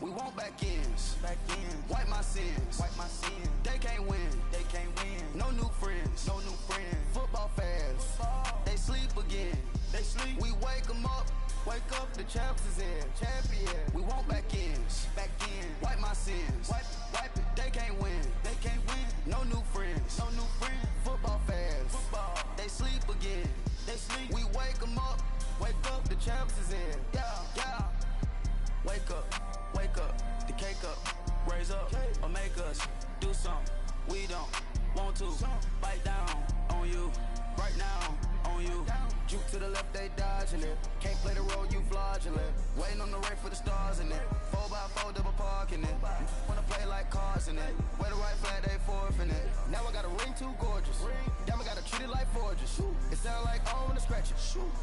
We want back ends. Wipe my sins. They can't win. No new friends. Football fans. They sleep again. We wake them up. Wake up, the champs is in. Champion. We want back ends. Wipe my sins. Wipe it. They can't win. No new friends. Football fans. They sleep again. We wake them up. Wake up, the champs is in. Yeah. Wake up, the cake up, raise up, or make us do something we don't want to. Bite down on you, right now on you. Juke to the left, they dodging it. Can't play the role, you fraudulent. Waiting on the race for the stars in it. 4x4 double parking it. Wanna play like cars in it. Wear the right flag, they forfeit it. Now I got a ring too gorgeous. Damn, I gotta treat it like forges. It sound like I wanna scratch it.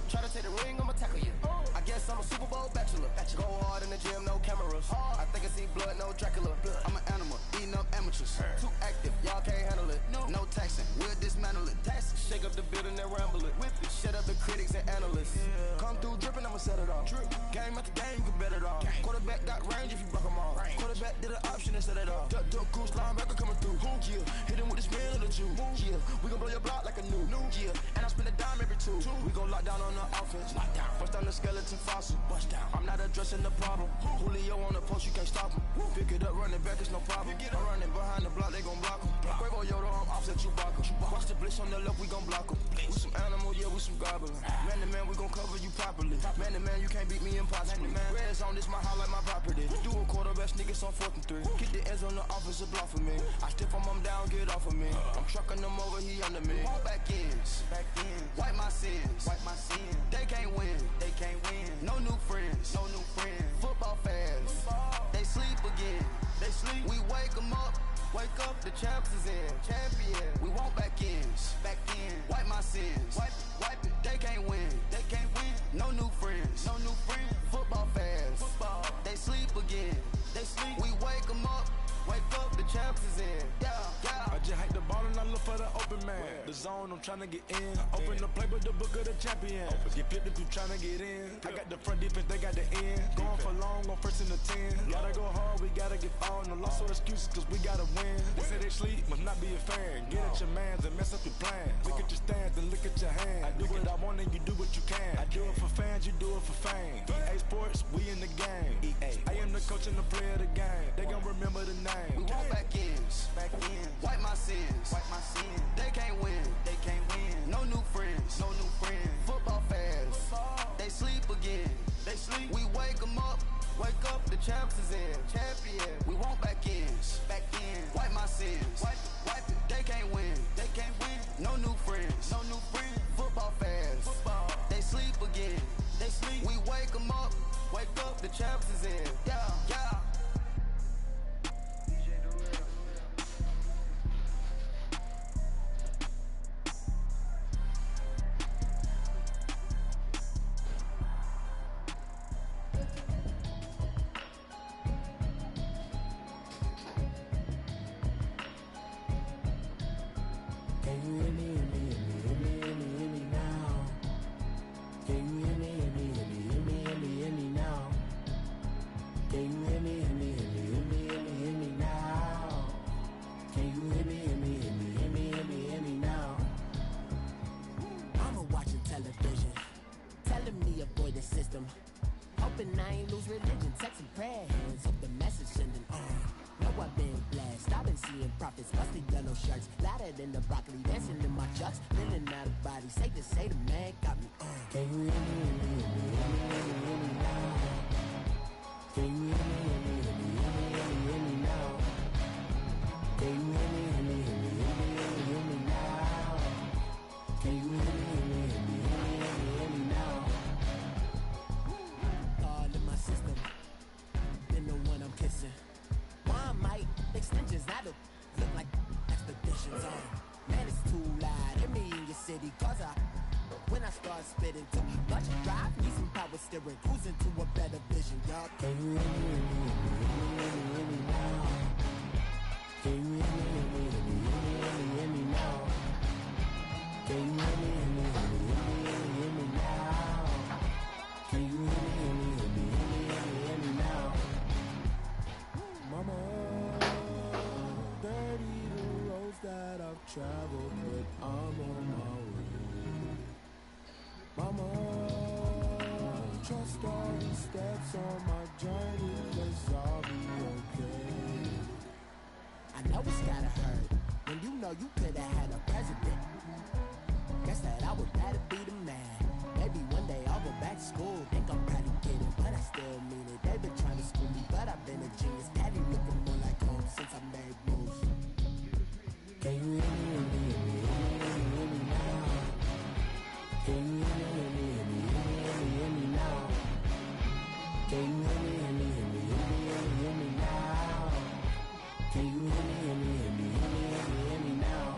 Try to take the ring, I'ma tackle you. I guess I'm a Super Bowl bachelor. Go hard in the gym, no cameras. I think I see blood, no Dracula. I'm an animal, eating up amateurs. Too active, y'all can't handle it. No taxing, we'll dismantle it. Shake up the building and ramble it. Whip it, shut up the critics and analysts. Come through dripping, I'ma set it off. Game after game, you can bet it off. Quarterback got range if you block them all. Quarterback did an option and set it off. Duck goose linebacker coming through. Yeah, hit him with the spin of the two. Yeah, we gon' blow your block like a new. Yeah, and I spend a dime every two. We gon' lock down on the offense. Bust down the skeleton fossil. I'm not addressing the problem. Julio on the post, you can't stop him. Pick it up, running back, it's no problem. I'm running behind the block, they gon' block him. Quavo Yoda, I'm offset Chewbacca. Watch the blitz on the left, we gon' block him. We some animal, yeah, we some goblin. Man to man, we gon' cover you properly. Man to man, you can't beat me impossibly. Reds on this, my house like my property. Do a quarter best niggas on 4th and 3. Get the ends on the offensive block for me. I stiff him, I'm down, get off of me. I'm trucking them over, he under me. Want back ends. Wipe my sins. They can't win. No new friends. Football fans. They sleep again. We wake them up. Wake up, the champs is in. Champion. We want back ends. Wipe my sins. Wipe it. They can't win. No new friends. Football fans. They sleep again. We wake them up. Wake up, the champs is in. Yeah. I just hate the ball and I look for the open man. The zone, I'm tryna get in. Open the playbook, the book of the champion. Get flipped if you tryna get in. I got the front defense, they got the end. Going for long, on first and the 10. Gotta go hard, we gotta get all. No loss or excuses, cause we gotta win. They say they sleep, must not be a fan. Get at your mans and mess up your plan. Look at your stands and look at your hands. I do what I want and you do what you can. I do it for fans, you do it for fame. EA Sports, we in the game. I am the coach and the player of the game. They gon' remember the name. We want back ends. Wipe my sins. They can't win. No new friends. Football fans. They sleep again. We wake them up. Wake up, the champs is in. Champion. We want back ends. Wipe my sins. Wipe it. They can't win. No new friends. Football fans. They sleep again. We wake them up. Wake up, the champs is in. Yeah. Cruising to a better vision, y'all. Can you hear me now? Can you hear me now? Can you hear me now? Can you hear me now? Mama, 30 the roads that I've traveled, but I'm on my way. Mama, trust all the steps on my journey, 'cause I'll be okay. I know it's gotta hurt when you know you could've had a president. Guess that I would rather be the man. Maybe one day I'll go back to school. Think I'm probably kidding, but I still mean it. They've been trying to school me, but I've been a genius. Daddy looking more like home since I made moves. Can you hear me now? Can you hear me now? Can you hear me now? Can you hear me now?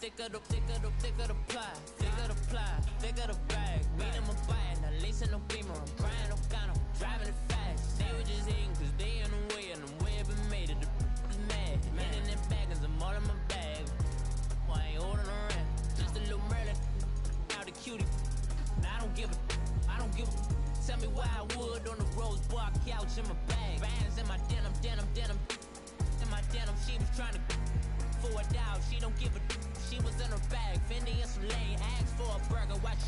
Thicker the ply, thicker the bag. Beat them a bite, now lacing no beamer. I'm crying, no gun, I'm driving it fast. They were just hating 'cause they in the way, and the way I've been made it. The is mad. Hitting them baggins, I'm all in my bag. Why I ain't holding around? Just a little Merlin, out the cutie. Now I don't give a. Tell me why I would on the rose bar couch in my bag. Bands in my denim. In my denim, she was trying to for a doubt. She don't give a. She was in her bag, Fendi and some lane. Asked for a burger, watch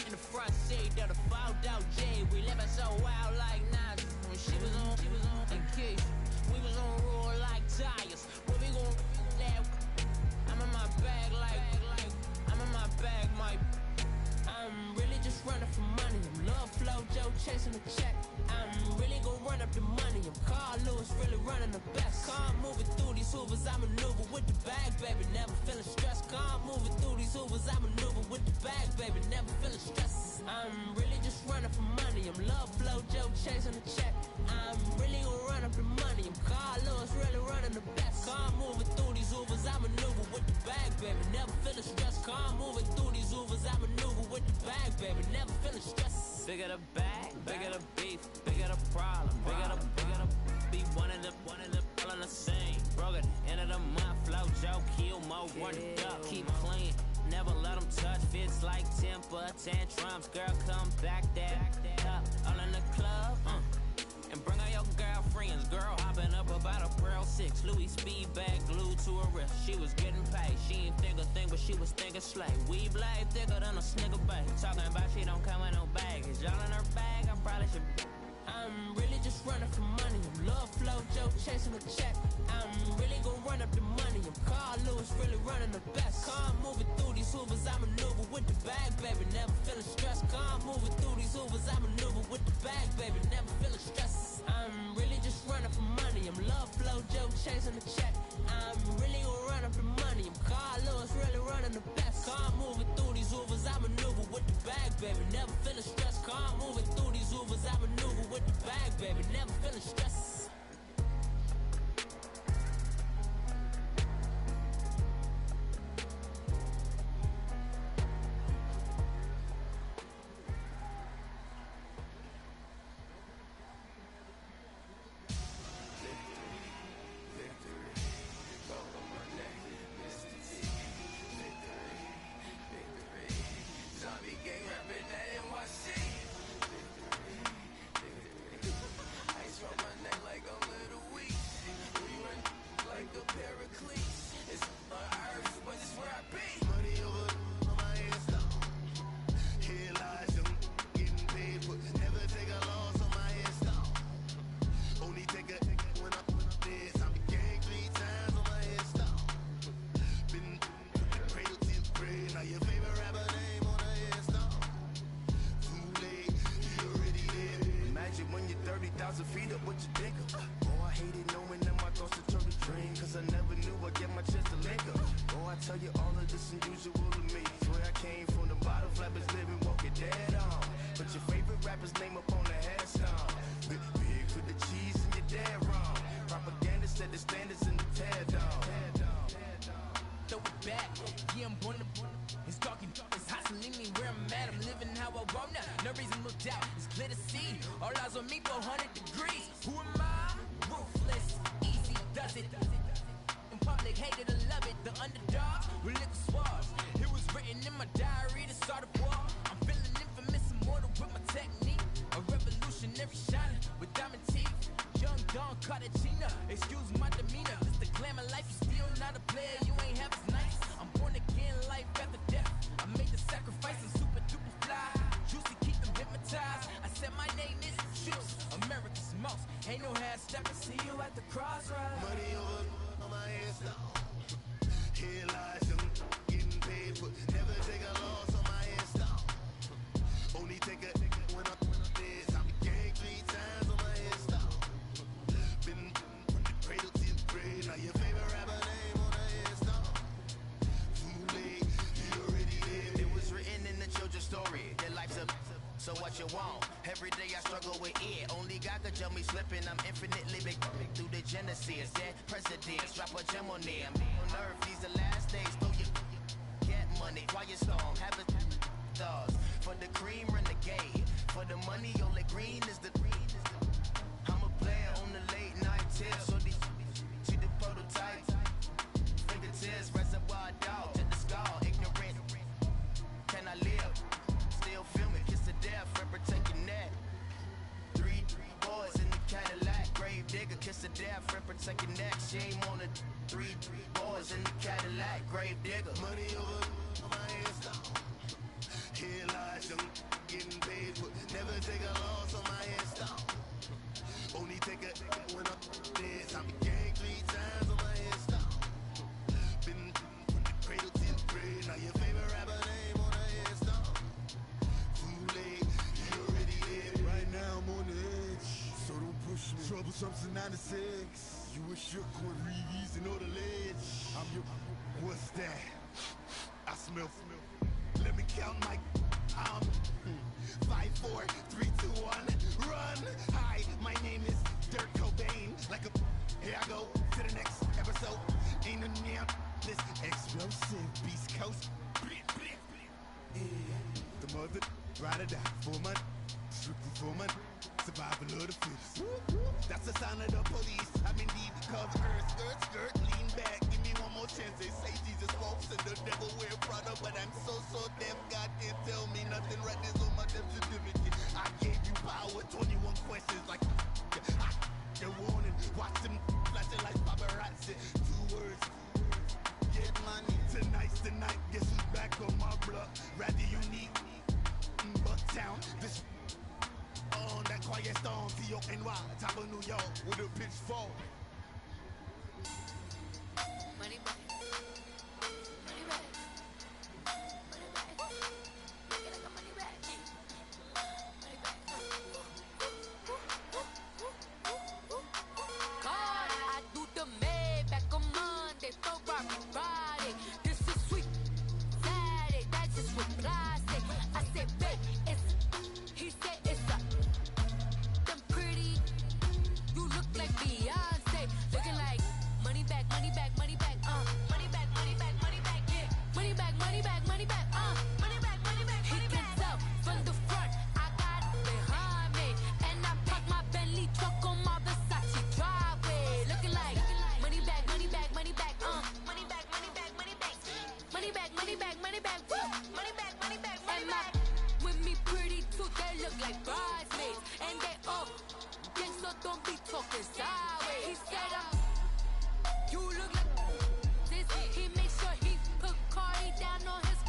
in the front seat of the fouled out J. We living so wild like Nas. When she was on and Key, we was on roll like tires. What we gon' that? I'm in my bag like I'm in my bag, my. I'm really just running for money. I'm love flow, Joe chasing the check. I'm really gon' run up the money. I'm Carl Lewis, really running the best. Calm moving through these hoovers, I maneuver with the bag, baby. Never feeling stressed. Calm moving through these hoovers, I maneuver with the bag, baby. Never feeling stressed. I'm really just running for money. I'm love flow, Joe chasing the check. I'm really gon' run up the money. I'm Carl Lewis, really running the best. Calm moving through these hoovers, I maneuver with the bag, baby. Never feeling stressed. Calm moving through these hoovers, I maneuver with the bag, baby. Never feeling stressed. Bigger the bag, bigger the beef, bigger the problem, bigger the be one of the all on the same. Broke at the end of the month, flow Joe, kill more, run it up, keep clean. Never let them touch, fits like temper tantrums. Girl, come back that up, all in the club, and bring all your girlfriends. Girl hopping up about a Pearl 6, Louis speed bag glued to her wrist. She was getting paid, she ain't think a thing, but she was thinking slay. We blade thicker than a snigger bag. Talking about she don't come with no baggage. Y'all in her bag, I probably should. I'm really just running for money. I'm love flow, Joe chasing the check. I'm really gon' run up the money. I'm Carl Lewis, really running the best. Calm moving through these hoovers, I maneuver with the bag, baby. Never feeling stressed. Calm moving through these hoovers, I maneuver with the bag, baby. Never feeling stressed. I'm really just running for money. I'm love flow, Joe chasing the check. I'm really gon' run up the money. I'm Carl Lewis, really running the best. Calm moving through these hoovers, I maneuver with the bag, baby. Never feeling stressed. Calm moving through these hoovers, I maneuver with the bag, baby. Never feeling stressed. So what you want? Every day I struggle with it. Only God could tell me slipping. I'm infinitely big through the genesis. Dead presidents, drop a gem on them. On earth, these the last days. Throw your get money, quiet storm, have a thoughts. For the cream, renegade. For the money, only green is the green. I'm a player on the late night tip. So these see the prototype. Fingertips, reservoir dog to the skull. Ignorant. Can I live? Still filming, kiss to death, protect your neck. Three boys in the Cadillac, grave digger, kiss to death, protect your neck. Shame on the three boys in the Cadillac, grave digger. Money over my head, stop. Here realize I'm getting paid, but never take a loss on my headstone. Only take a when I'm dead. I'm gang 3 times on my headstone. Been from the cradle to the grave. Now your favorite rapper name on a headstone. Too late, he already dead. Right now I'm on the edge, so don't push me. Trouble something 96. You were shook with Reeves and all the ledge. I'm your. What's that? I smell. Let me count my. 5, 4, 3, 2, 1, run. Hi, my name is Dirk Cobain. Like a. Here I go to the next episode. Ain't a damn this explosive Beast Coast. Yeah. The mother ride or die for my. Strictly for my. Survival of the fittest. That's the sign of the police. I'm indeed cause earth, skirt, lean back. Give me one more chance. They say Jesus walks and the devil wear Prada, but I'm so deaf. God can't tell me nothing. Right there's on my death certificate. I gave you power. 21 questions like the warning. Watch them flashing like paparazzi. 2 words. Get money. Tonight's the night. Guess who's back on my block? Rather unique. Bucktown. This. On that quiet storm, T-O-N-Y, top of New York, with a pitchfork. Money back. Money back. Money back. Make it like a money back. Money back. God, I do the Maybach on Monday, Ferrari Friday. This is sweet Saturday, that's just what classic. I said, babe, he said it's a. You look like Beyonce, looking like money back, money back, money back, money back, money back, money back, yeah, money back, money back, money back, money back, money back. He can tell from the front, I got it behind me, and I park my Bentley truck on my Versace driveway, looking like money back, money back, money back, money back, money back, money back, money back, money back, money back, woo, money back, money back, money back. With me pretty too, they look like bridesmaids, and they all. So don't be talking sideways. He said, you look like this. He made sure he put Cardi down on his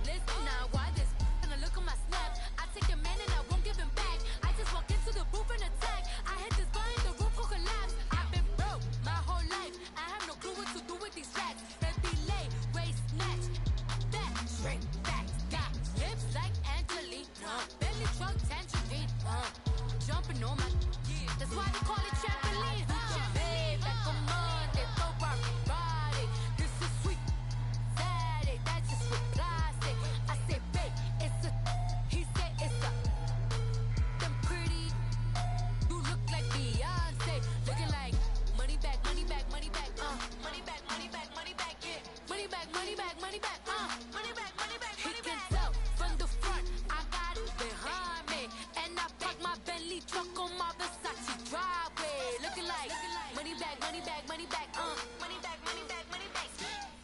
list. Now why this? And I look at my snap. I take a man and I won't give him back. I just walk into the booth and attack. I hit this bar and the roof will collapse. I've been broke my whole life. I have no clue what to do with these racks. Baby lay, waist snatch, back, straight back. Got lips like Angelina, belly truck tangerine, jumping on my. That's why they call it trampoline. Back on Monday, Ferrari Friday. This is sweet Saturday, that's just what classic. I said, babe, it's a. He said it's a. Them pretty. You look like Beyonce, looking like money back, money back, money back, money back, money back, money back, yeah, money back, money back, money back, money back, money back. He can tell from the front, I got it behind me, and I park my Bentley truck on my Versace driveway, looking like money back, money back, money back, money back, money back, money back,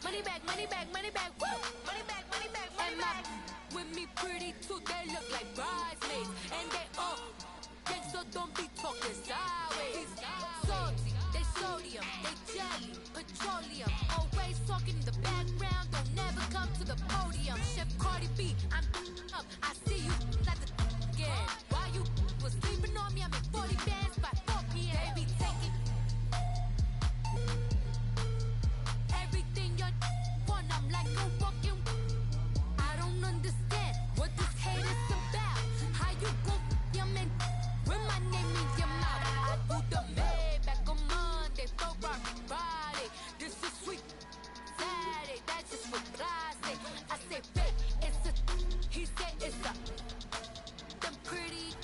money back, money back, money back, woo, money back, money back, money back. With me pretty too, they look like bridesmaids, and they all gangs, so don't be talking sideways. Salty, they sodium, they jelly, petroleum, always talking in the background, don't never come to the podium. Chef Cardi B, I'm up, I see you like the again. Why you was sleeping on me? I'm in 40 bands by 4 p.m. They be taking everything you want. I'm like a walking. I don't understand what this hate is about. How you gon' your man with my name in your mouth? I do the Maybach on Monday, Ferrari Friday. This is sweet Saturday, that's just for classic. I say, babe, it's a. He said it's a. Them pretty.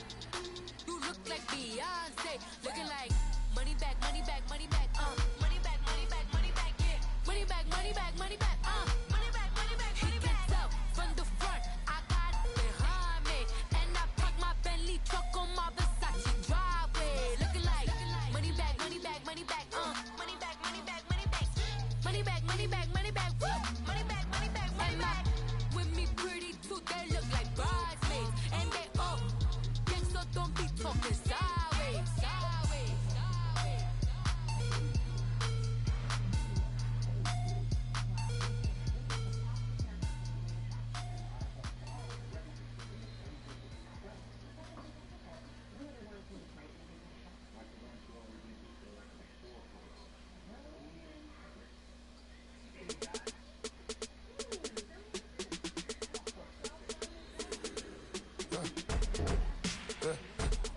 You look like Beyonce, looking like money back, money back, money back, money back, money back, money back, yeah, money back, money back, money back, money back, money back. He can tell from the front, I got it behind me, and I park my Bentley truck on my Versace driveway, looking like money back, money back, money back, money back, money back, money back, money back, money back, money back, woo, money back, money back, money back. With me pretty too, they look like bridesmaids, and they all. So don't be talking sideways.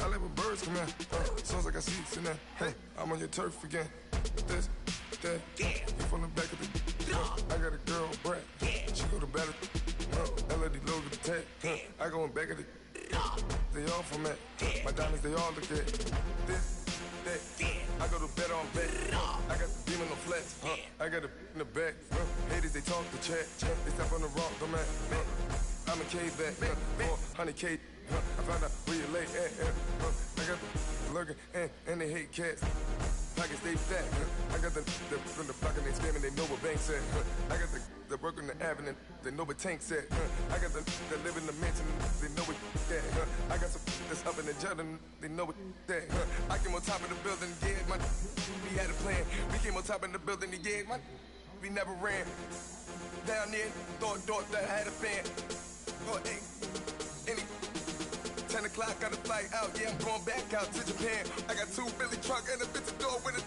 I like when birds come in. Sounds like I see it's in there. Hey, I'm on your turf again. This, that, you from the back of the. I got a girl, Brad. She go to battle. LED logo the tag. I go in back of the. They all from it. My diamonds, they all look at. This, that. I go to bed on bed. I got the beam in the flex. I got it in the back. Haters, they talk the chat. They step on the rock, the man. I'm a K-back. 400K. I found out where you lay at. I got the lurking and they hate cats. Pockets stay fat. I got the from the block and they scamming, they know what banks at. I got the work on the avenue, they know what tanks at. I got the live in the mansion, they know what that. I got some that's up in the Jordan, they know what that. I came on top of the building, yeah, we had a plan. We came on top of the building, yeah, we never ran. Down there, thought that I had a fan. Oh, hey, any 10 o'clock, got a flight out, yeah, I'm going back out to Japan. I got 2 Billy truck and a bitch door with a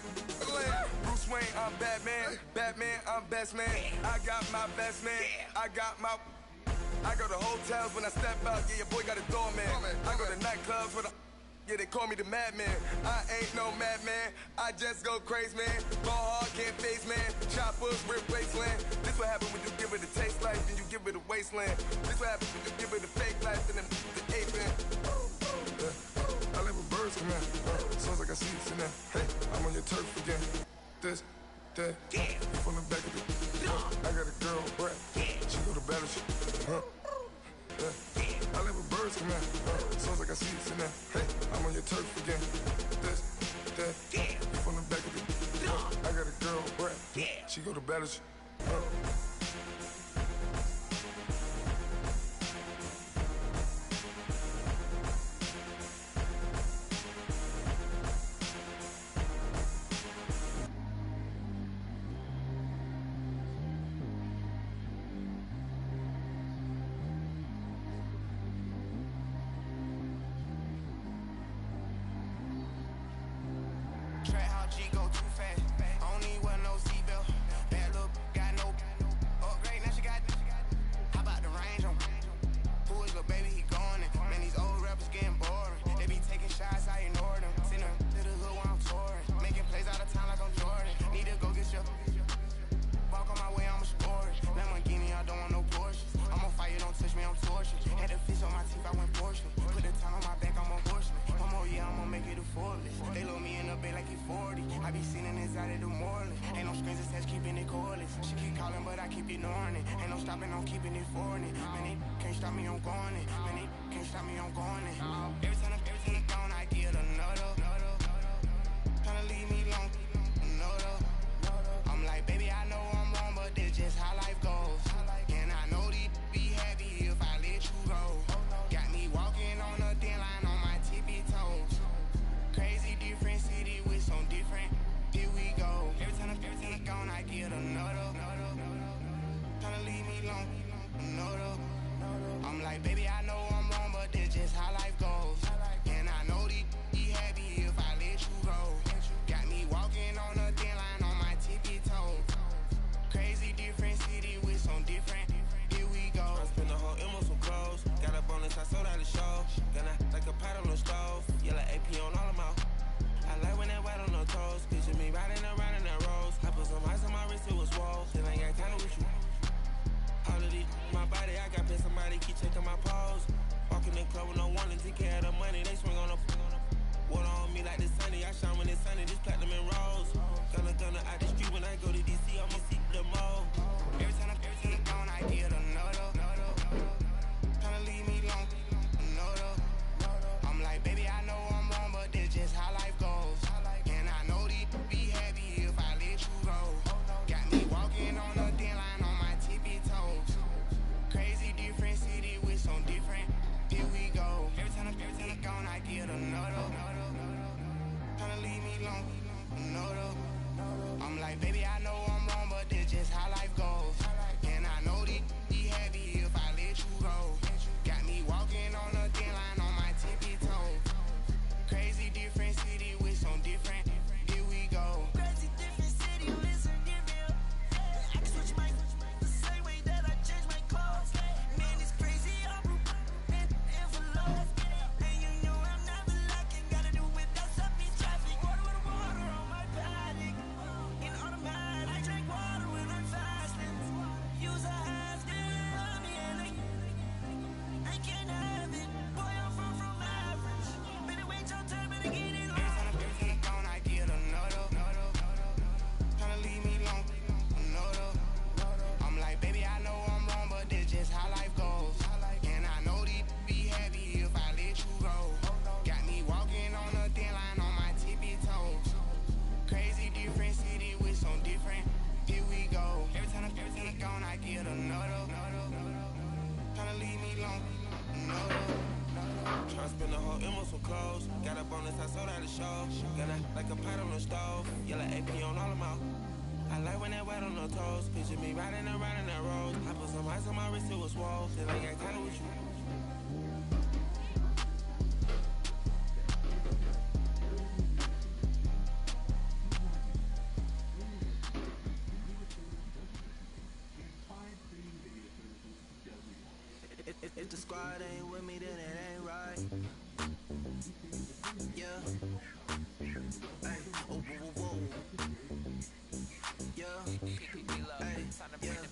land. Bruce Wayne, I'm Batman. Batman, I'm best man. I got my best man. I go to hotels when I step out, yeah, your boy got a doorman. I go to nightclubs with a, yeah, they call me the madman. I ain't no madman, I just go crazy, man. Ball hard, can't face, man. Choppers, rip wasteland. This what happen when you give it a taste life, then you give it a wasteland. This what happen when you give it a fake life, then the ape man. I like when birds come in. Sounds like I see it's in there. Hey, I'm on your turf again. This, that, you from the back of the. I got a girl, Brad. She go to battle. I like when birds come in. Sounds like I see it's in there. Hey, I'm on your turf again. This, that, you from the back of the. I got a girl, Brad. She go to battle. Track how G go too fast. I don't need wear no seatbelt. Bad look, got no upgrade. Now she got. How about the range on? Who is little baby? He going in. Man, these old rappers getting boring. They be taking shots, I ignore them. Send them to the hood while I'm touring. Making plays out of town like I'm Jordan. Need to go get your. Walk on my way, I'ma score it. Lamborghini, I don't want no Porsches. I'm on fire, don't touch me, I'm tortured. Had the fish on my teeth, I went Porsche. Put the time on my back, I'm on horseman. One more year, I'ma make it a Forbes. They load me in the bay like he 40. I be seen inside of the Moreland. Ain't no strings attached, keeping it cordless. She keep calling, but I keep ignoring it. Ain't no stopping, I'm keeping it foreign. Man, they can't stop me, I'm going it. Man, they can't stop me, I'm going it. Every time I'm gone, I get another. Tryna leave me alone, another. I'm like, baby, I know I'm wrong, but this just how life goes. And I know these be happy if I let you go. Got me walking on a thin line on my tippy toes. Crazy different city with some different. Here we go. Every time I'm gone, I get another. Tryna leave me alone, another. I'm like, baby, I know I'm wrong, but this just how life goes. And I know these be happy if I let you go. Got me walking on a thin line on my tippy toes. Crazy different city with some different. Here we go. I spent the whole M on some clothes. Got a bonus, I sold out the show. Gonna like a pot on the stove. Yellow AP on all of my. I like when that white on the toes. Picture me riding around in that rose. I put some ice on my wrist, it was swole. Still ain't got time with you. All of these, my body, I got pissed. Somebody keep checking my pose. some clothes. Got up on this, I sold out the show. Got like a pot on the stove. Yellow AP on all of my. I like when that wet on the toes. Picture me riding around in that road. I put some ice on my wrist, it was swole. Feel like I got it with you. If the squad ain't with me, then it ain't right. Yeah. Ay, oh, whoa, whoa, whoa. Yeah. Ay, yeah.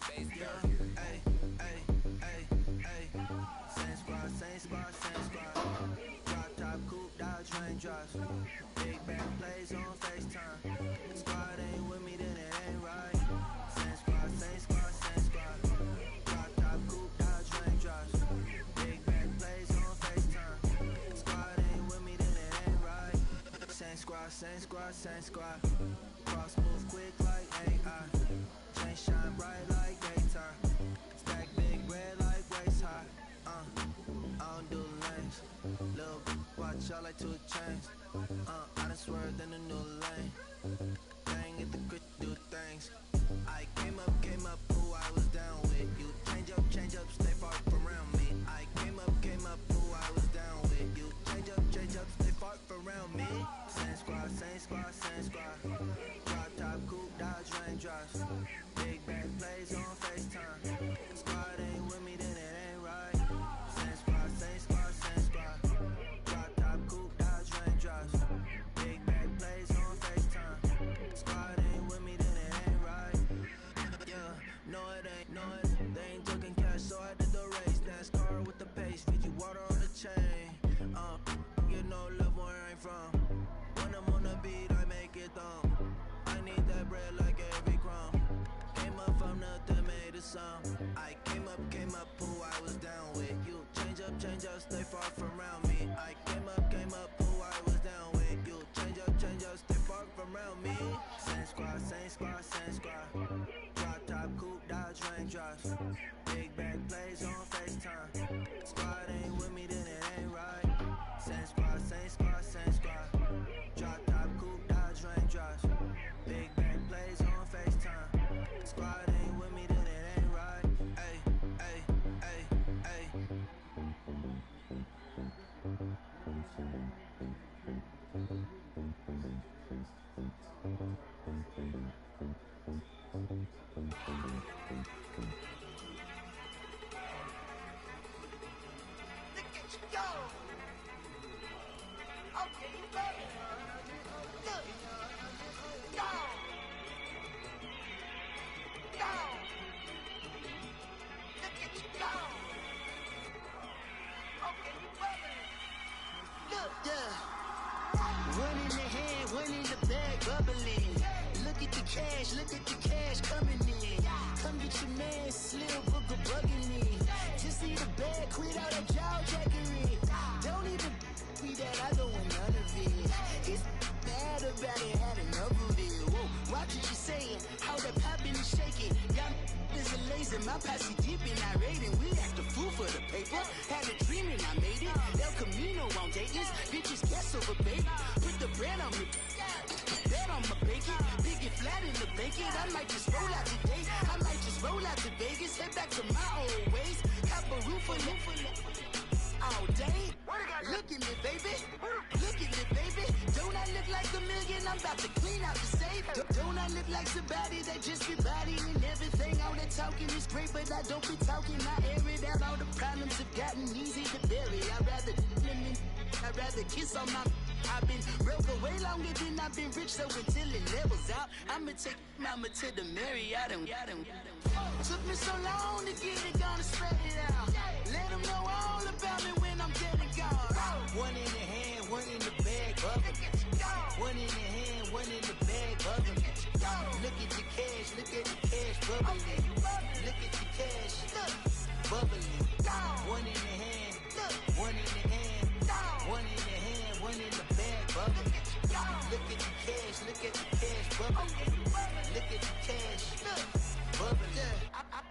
Ay, ay, ay, ay. Same squad, same squad, same squad. Drop top, coupe, Dodge Rangers. Big bang plays on FaceTime. Squad ain't with me, then it ain't right. Same squad, same squad, same squad. Drop top, coupe, Dodge Rangers. Big bang plays on FaceTime. Squad ain't with me, then it ain't right. Same squad, same squad, same squad. Cross move quick like AI. Chain shine bright like daytime. Stack big red like waist high. I don't do lanes. Little watch out like 2 chains. I done swerved in a new lane. Bang at the grit, do things. I came up, who I was down with. You change up, stay far from around me. I came up, who I was down with. You change up, stay far from around me. Same squad, same squad, same squad. Drop top, coupe, Dodge Rangers. Big bang plays on FaceTime. Squad ain't with me, then it ain't right. Same squad, same squad, same squad. Drop top, coupe, Dodge Rangers. Big bang plays on FaceTime. Squad ain't with me, then it ain't right. Yeah, no it ain't, no it ain't. They ain't talking cash, so I did the race. NASCAR with the pace, Fiji water on the chain. You know love where I ain't from. When I'm on the beat, I make it thumb. I need that bread like every crumb. Came up from nothing, made a sum. I came up, who I was down with. You change up, stay far from around me. I came up, who I was down with. You change up, stay far from around me. Same squad, same squad, same squad. Drop top, coupe, Dodge Rangers. Big bag plays on FaceTime. Squad ain't with me, then it ain't right. Same squad, same squad, same squad. Drop top, coupe, Dodge Rangers. Big bang plays on FaceTime. Squad ain't with me, then it ain't right. Ay, ay, ay, ay. Look at you go! Okay, you better. Look. Go. Go. Look at you go. Okay, you better. Look. Yeah. One in the hand, one in the bag, bubbling. Look at the cash coming in. Come get your man, Slim Booker bugging me. Just see the bag, quit all that jaw jackery. Don't even be that, I don't want none of it. It's bad about it, had enough of it. Whoa, watch what you saying, how that poppin' and shaking. Y'all is a lazy, my posse deep and irate, and we act a fool for the paper. Had a dream and I made it. El Camino on Dayton's, bitches guess over baby. Put the bread on me, bet on my bacon. Big and flat in the bacon. I might just roll out today. I might just roll out to Vegas, head back to my old ways. Have a roof for all day. Look at me, baby. Look at me, baby. Don't I look like a million? I'm about to clean out the safe. Don't I look like somebody that just be bodying everything? All that talking is great, but I don't be talking. I air it out. All the problems have gotten easy to bury. I'd rather kiss on my. I've been broke way longer than I've been rich, so until it levels out, I'ma take mama to the Marriott and took me so long to get it, gonna spread it out. Let them know all about me when I'm dead and gone. One in the hand, one in the bag, bubbling. One in the hand, one in the bag, bubbling. Look at the cash, bubbling. Look at the cash, bubbling. One in the hand, one in the hand, one in the hand, one in the bag, bubbling. Look at the cash, bubbling. Look at the cash, bubbling.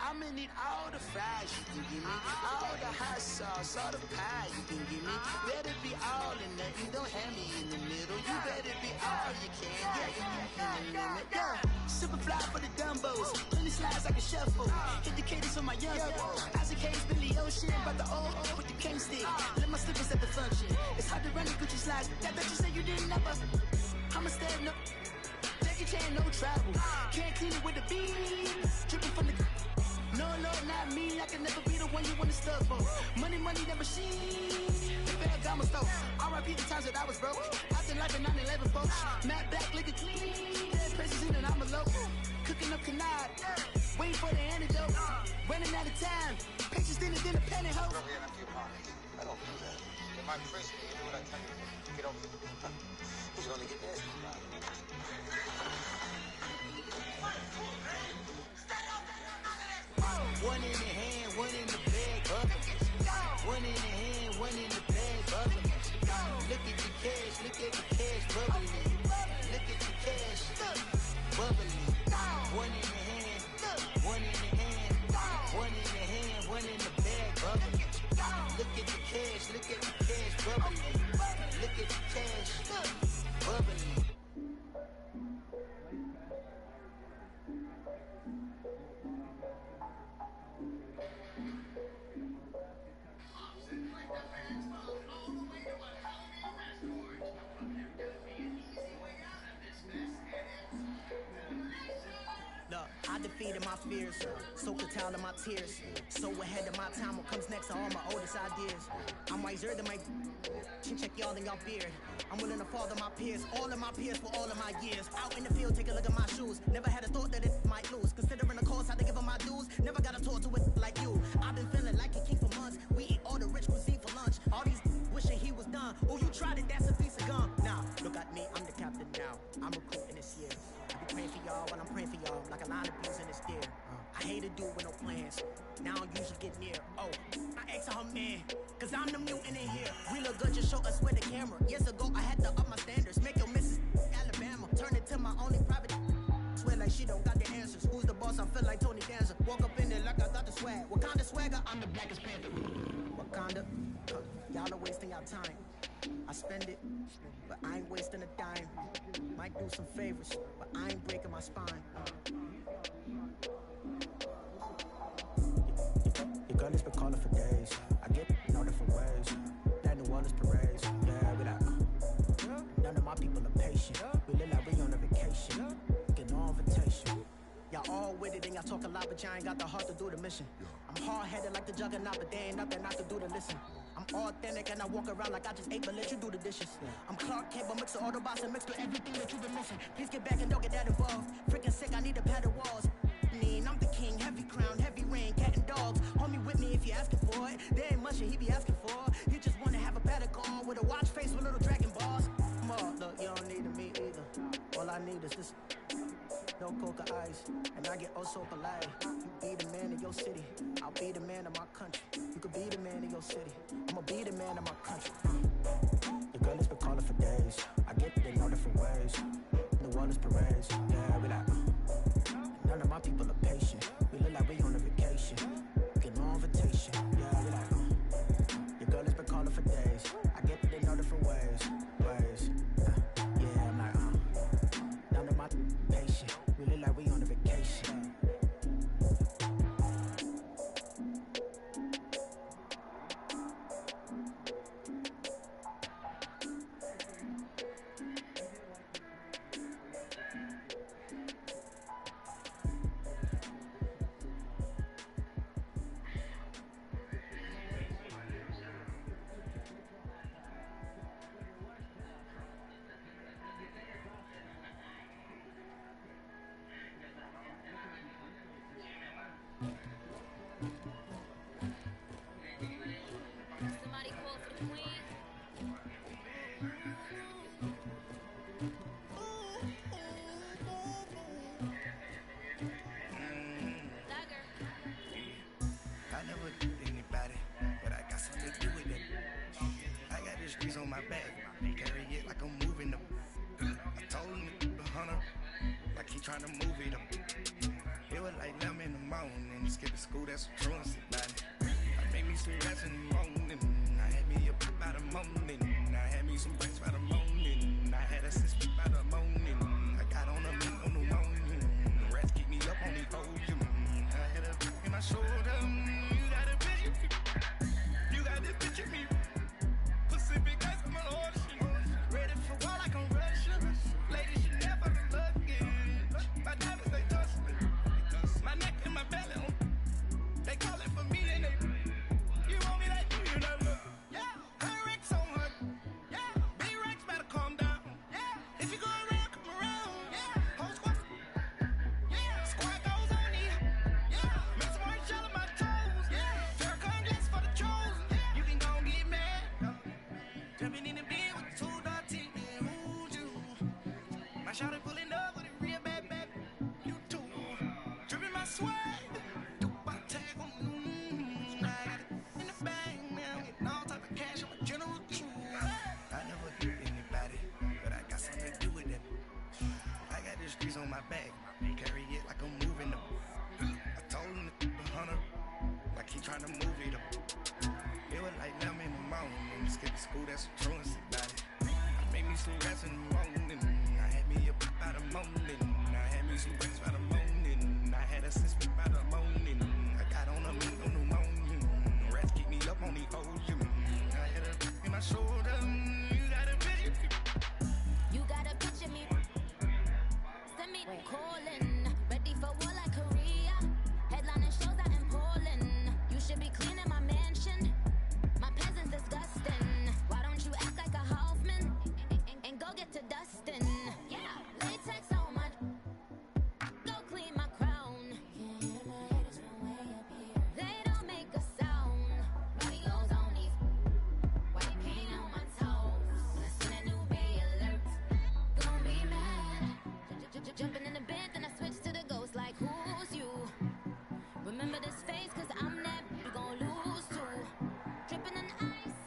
I I'ma need all the fries you can give me, all the hot sauce, all the pie you can give me. Better be all or nothing, don't have me in the middle. You better be all you can, yeah, in the limit. Yeah. Super fly for the dumbos, plenty slides like a shuffle. Hit the cadence on my young Isaac Hayes, Billy Ocean, but the old with the king stick. Let my slippers at the function. It's hard to run the Gucci slides. I bet you say you didn't never. I'ma stand up. Jackie Chan, no travel. Can't clean it with the beat. Dripping from the. No, not me. I can never be the one you wanna stuff for. Money, never seen. The Ferragamo stove. R.I.P. the times that I was broke. After life in 9/11, folks. Matt back, looking clean. Dead president and I'm a local. Cooking up canard. Waiting for the antidote. Running out of time. Patience thinner than a penny hoe. I don't do that. In my prison, you do what I tell you. Get over it. Who's gonna get this? One in the hand, one in the bag, bubbling. One in the hand, one in the bag, bubbling. Look at the cash, bubbling. Look at the cash, bubbling. One in the hand, one in the hand, one in the hand, one in the bag, bubbling. Look at the cash, bubbling. Look at the cash, bubbling. I defeated my fears, soaked the towel in my tears. So ahead of my time, what comes next are all my oldest ideas. I'm wiser than my check y'all in y'all beard. I'm willing to father my peers, all of my peers for all of my years. Out in the field, take a look at my shoes. Never had a thought that it might lose. Considering the cost, had to give them my dues. Never got a talk to it like you. I've been feeling like a king for months. We eat all the rich cuisine for lunch. All these wishing he was done. Oh, you tried it, that's a piece of gum. Now, look at me, I'm the captain now. I'm recruiting this year. I be praying for y'all while I'm praying for y'all. Like a line of bees in the steer. I hate to do it with no plans. Now I don't usually get near. Oh, I ask her man, cause I'm the mutant in here. We look good, just show us with the camera. Years ago, I had to up my standards. Make your Mrs. Alabama. Turn it to my only private. Swear like she don't got the answers. Who's the boss? I feel like Tony Danza. Walk up in there like I got the swag. Wakanda swagger, I'm the blackest panther. Wakanda, y'all are wasting your time. I spend it, but I ain't wasting a dime. Might do some favors, but I ain't breaking my spine. Your girl has been calling for days. I get in all different ways. That New Orleans parades, yeah, we like. None of my people are patient. We live like we on a vacation. Get no invitation. Y'all all with it and y'all talk a lot, but y'all ain't got the heart to do the mission. I'm hard-headed like the juggernaut, but there ain't nothing I can do to listen. I'm authentic and I walk around like I just ate, but let you do the dishes. I'm Clark Kent, but mix the Autobots and mix with everything that you've been missing. Please get back and don't get that involved. Freaking sick, I need a padded walls. I'm the king, heavy crown, heavy rain, cat and dogs. Homie with me if you're asking for it. There ain't much that he be asking for. You just wanna have a paddock on with a watch face with little dragon balls. Look, you don't need me either. All I need is this. No coca ice, and I get oh so polite. You be the man of your city, I'll be the man of my country. You could be the man of your city, I'ma be the man of my country. Your girl has been calling for days. I get it in all different ways. New Orleans parades, yeah, we like. None of my people are patient. We look like we on a vacation. Get no invitation, yeah, we like. Your girl has been calling for days. I get it in all different ways. Yeah, I'm like, none of my patient. We look like we on a vacation. Somebody call for the queen. I never do anybody, but I got something to do with it. I got the streets on my back, carry it like I'm moving them. I told him the hunter, like he trying to move it up. It was was like 11 in the morning. Skip the school, that's some truancy about it. I made me some rest in the morning. I had me up by the morning. I had me some breaks by the morning. I had a sister by the morning. I got on the meat on the morning. The rats keep me up on the podium. I had a in my shoulder. You got a picture. You got this picture me. Pacific ice on my ocean. Ready for war like I'm Russian. Ladies, you never look good. My diamonds, they touch me. My neck and my belly on. They call it for me and they. You want me like you know. Yeah, her Rex on her. Yeah, B-Rex better calm down. Yeah, if you go around, come around. Yeah, whole squad. Yeah, squad goes on me. Yeah, make some orange shell on my toes. Yeah, Farrakhan glass for the chosen. You can go and get mad. Jumping in the bed with 2 dark teeth. Who's you? My shawty pulling up with a real bad. You too. Dripping my swag. Do my tag on. I got it in the bag now. Getting all type of cash. I'm a general true. I never hit anybody, but I got something to do with it. I got the streets on my back. Carry it like I'm moving them. I told him to 100, like he trying to move it up. It was like 11 in the morning. Skip the school, that's some truancy about it. I made me some rest in the morning. I had me up by the morning. I had me some breaks by the morning. I had a sister by the morning. I got on the meat on the morning. The rats keep me up on the ocean. I had a in my shoulder. You got a picture. You got a picture me. Send me calling. Ready for war like Korea. Headlining shows out in Poland. You should be cleaning my mansion. My peasants disgusting. Why don't you act like a Hoffman and go get to dustin'? Yeah, latex on my. Go clean my crown. They don't make a sound. Radios on these. White paint on my toes. Listen to new be alert. Gonna be mad. Jumping in the bed, then I switch to the ghost like who's you? Remember this face, cause I'm that you gon' lose too. Dripping in ice,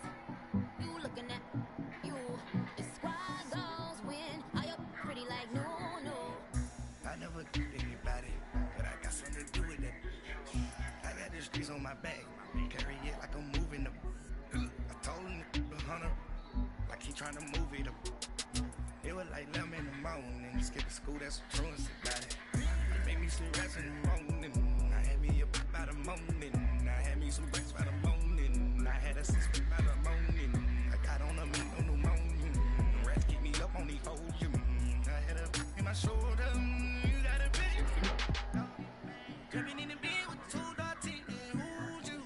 you looking at you. The squad goes win. Are you pretty like no? I never hit anybody, but I got something to do with it. I got the streets on my back. Carry it like I'm moving them. I told him to 100, like he trying to move it up. It was like 11 in the morning. Skip the school, that's some truancy about it. I made me some rest in the morning. I had me up by the morning. I had me some breaks by the morning. I had a sister by the morning. I got on the meat on the morning. The rats keep me up on the ocean. I had a in my shoulder. You got a picture. Jumping in the bed with 2 dark teeth. Who's you?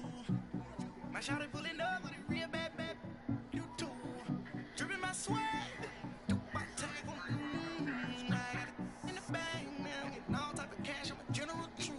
My shawty pulling up with a real bad. You too. Dripping my swag. Do my tag on. I got it in the bag now. Getting all type of cash. I'm a general true.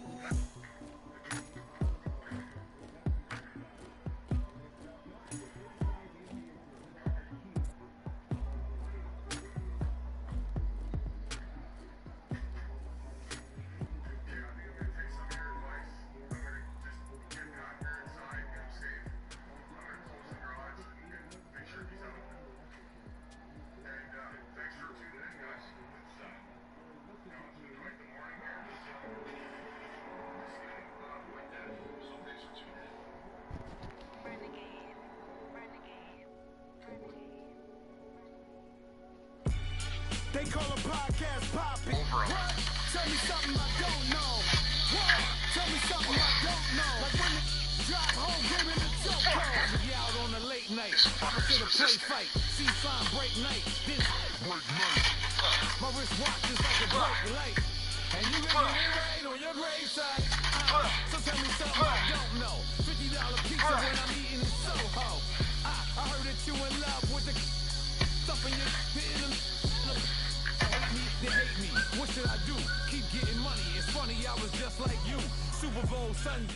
They call a podcast poppin'. What? Tell me something I don't know. What? Tell me something I don't know. Like when the drive home, give it a choke. I be out on a late night. Opposite a play fight. See fine break night. Then break night. My wristwatch is like a bright light. And you get it right on your graveside. So tell me something I don't know. $50 pizza when I'm eating in Soho. I heard that you in love with the stuff in your hitting them. They hate me. What should I do? Keep getting money. It's funny, I was just like you. Super Bowl Sunday.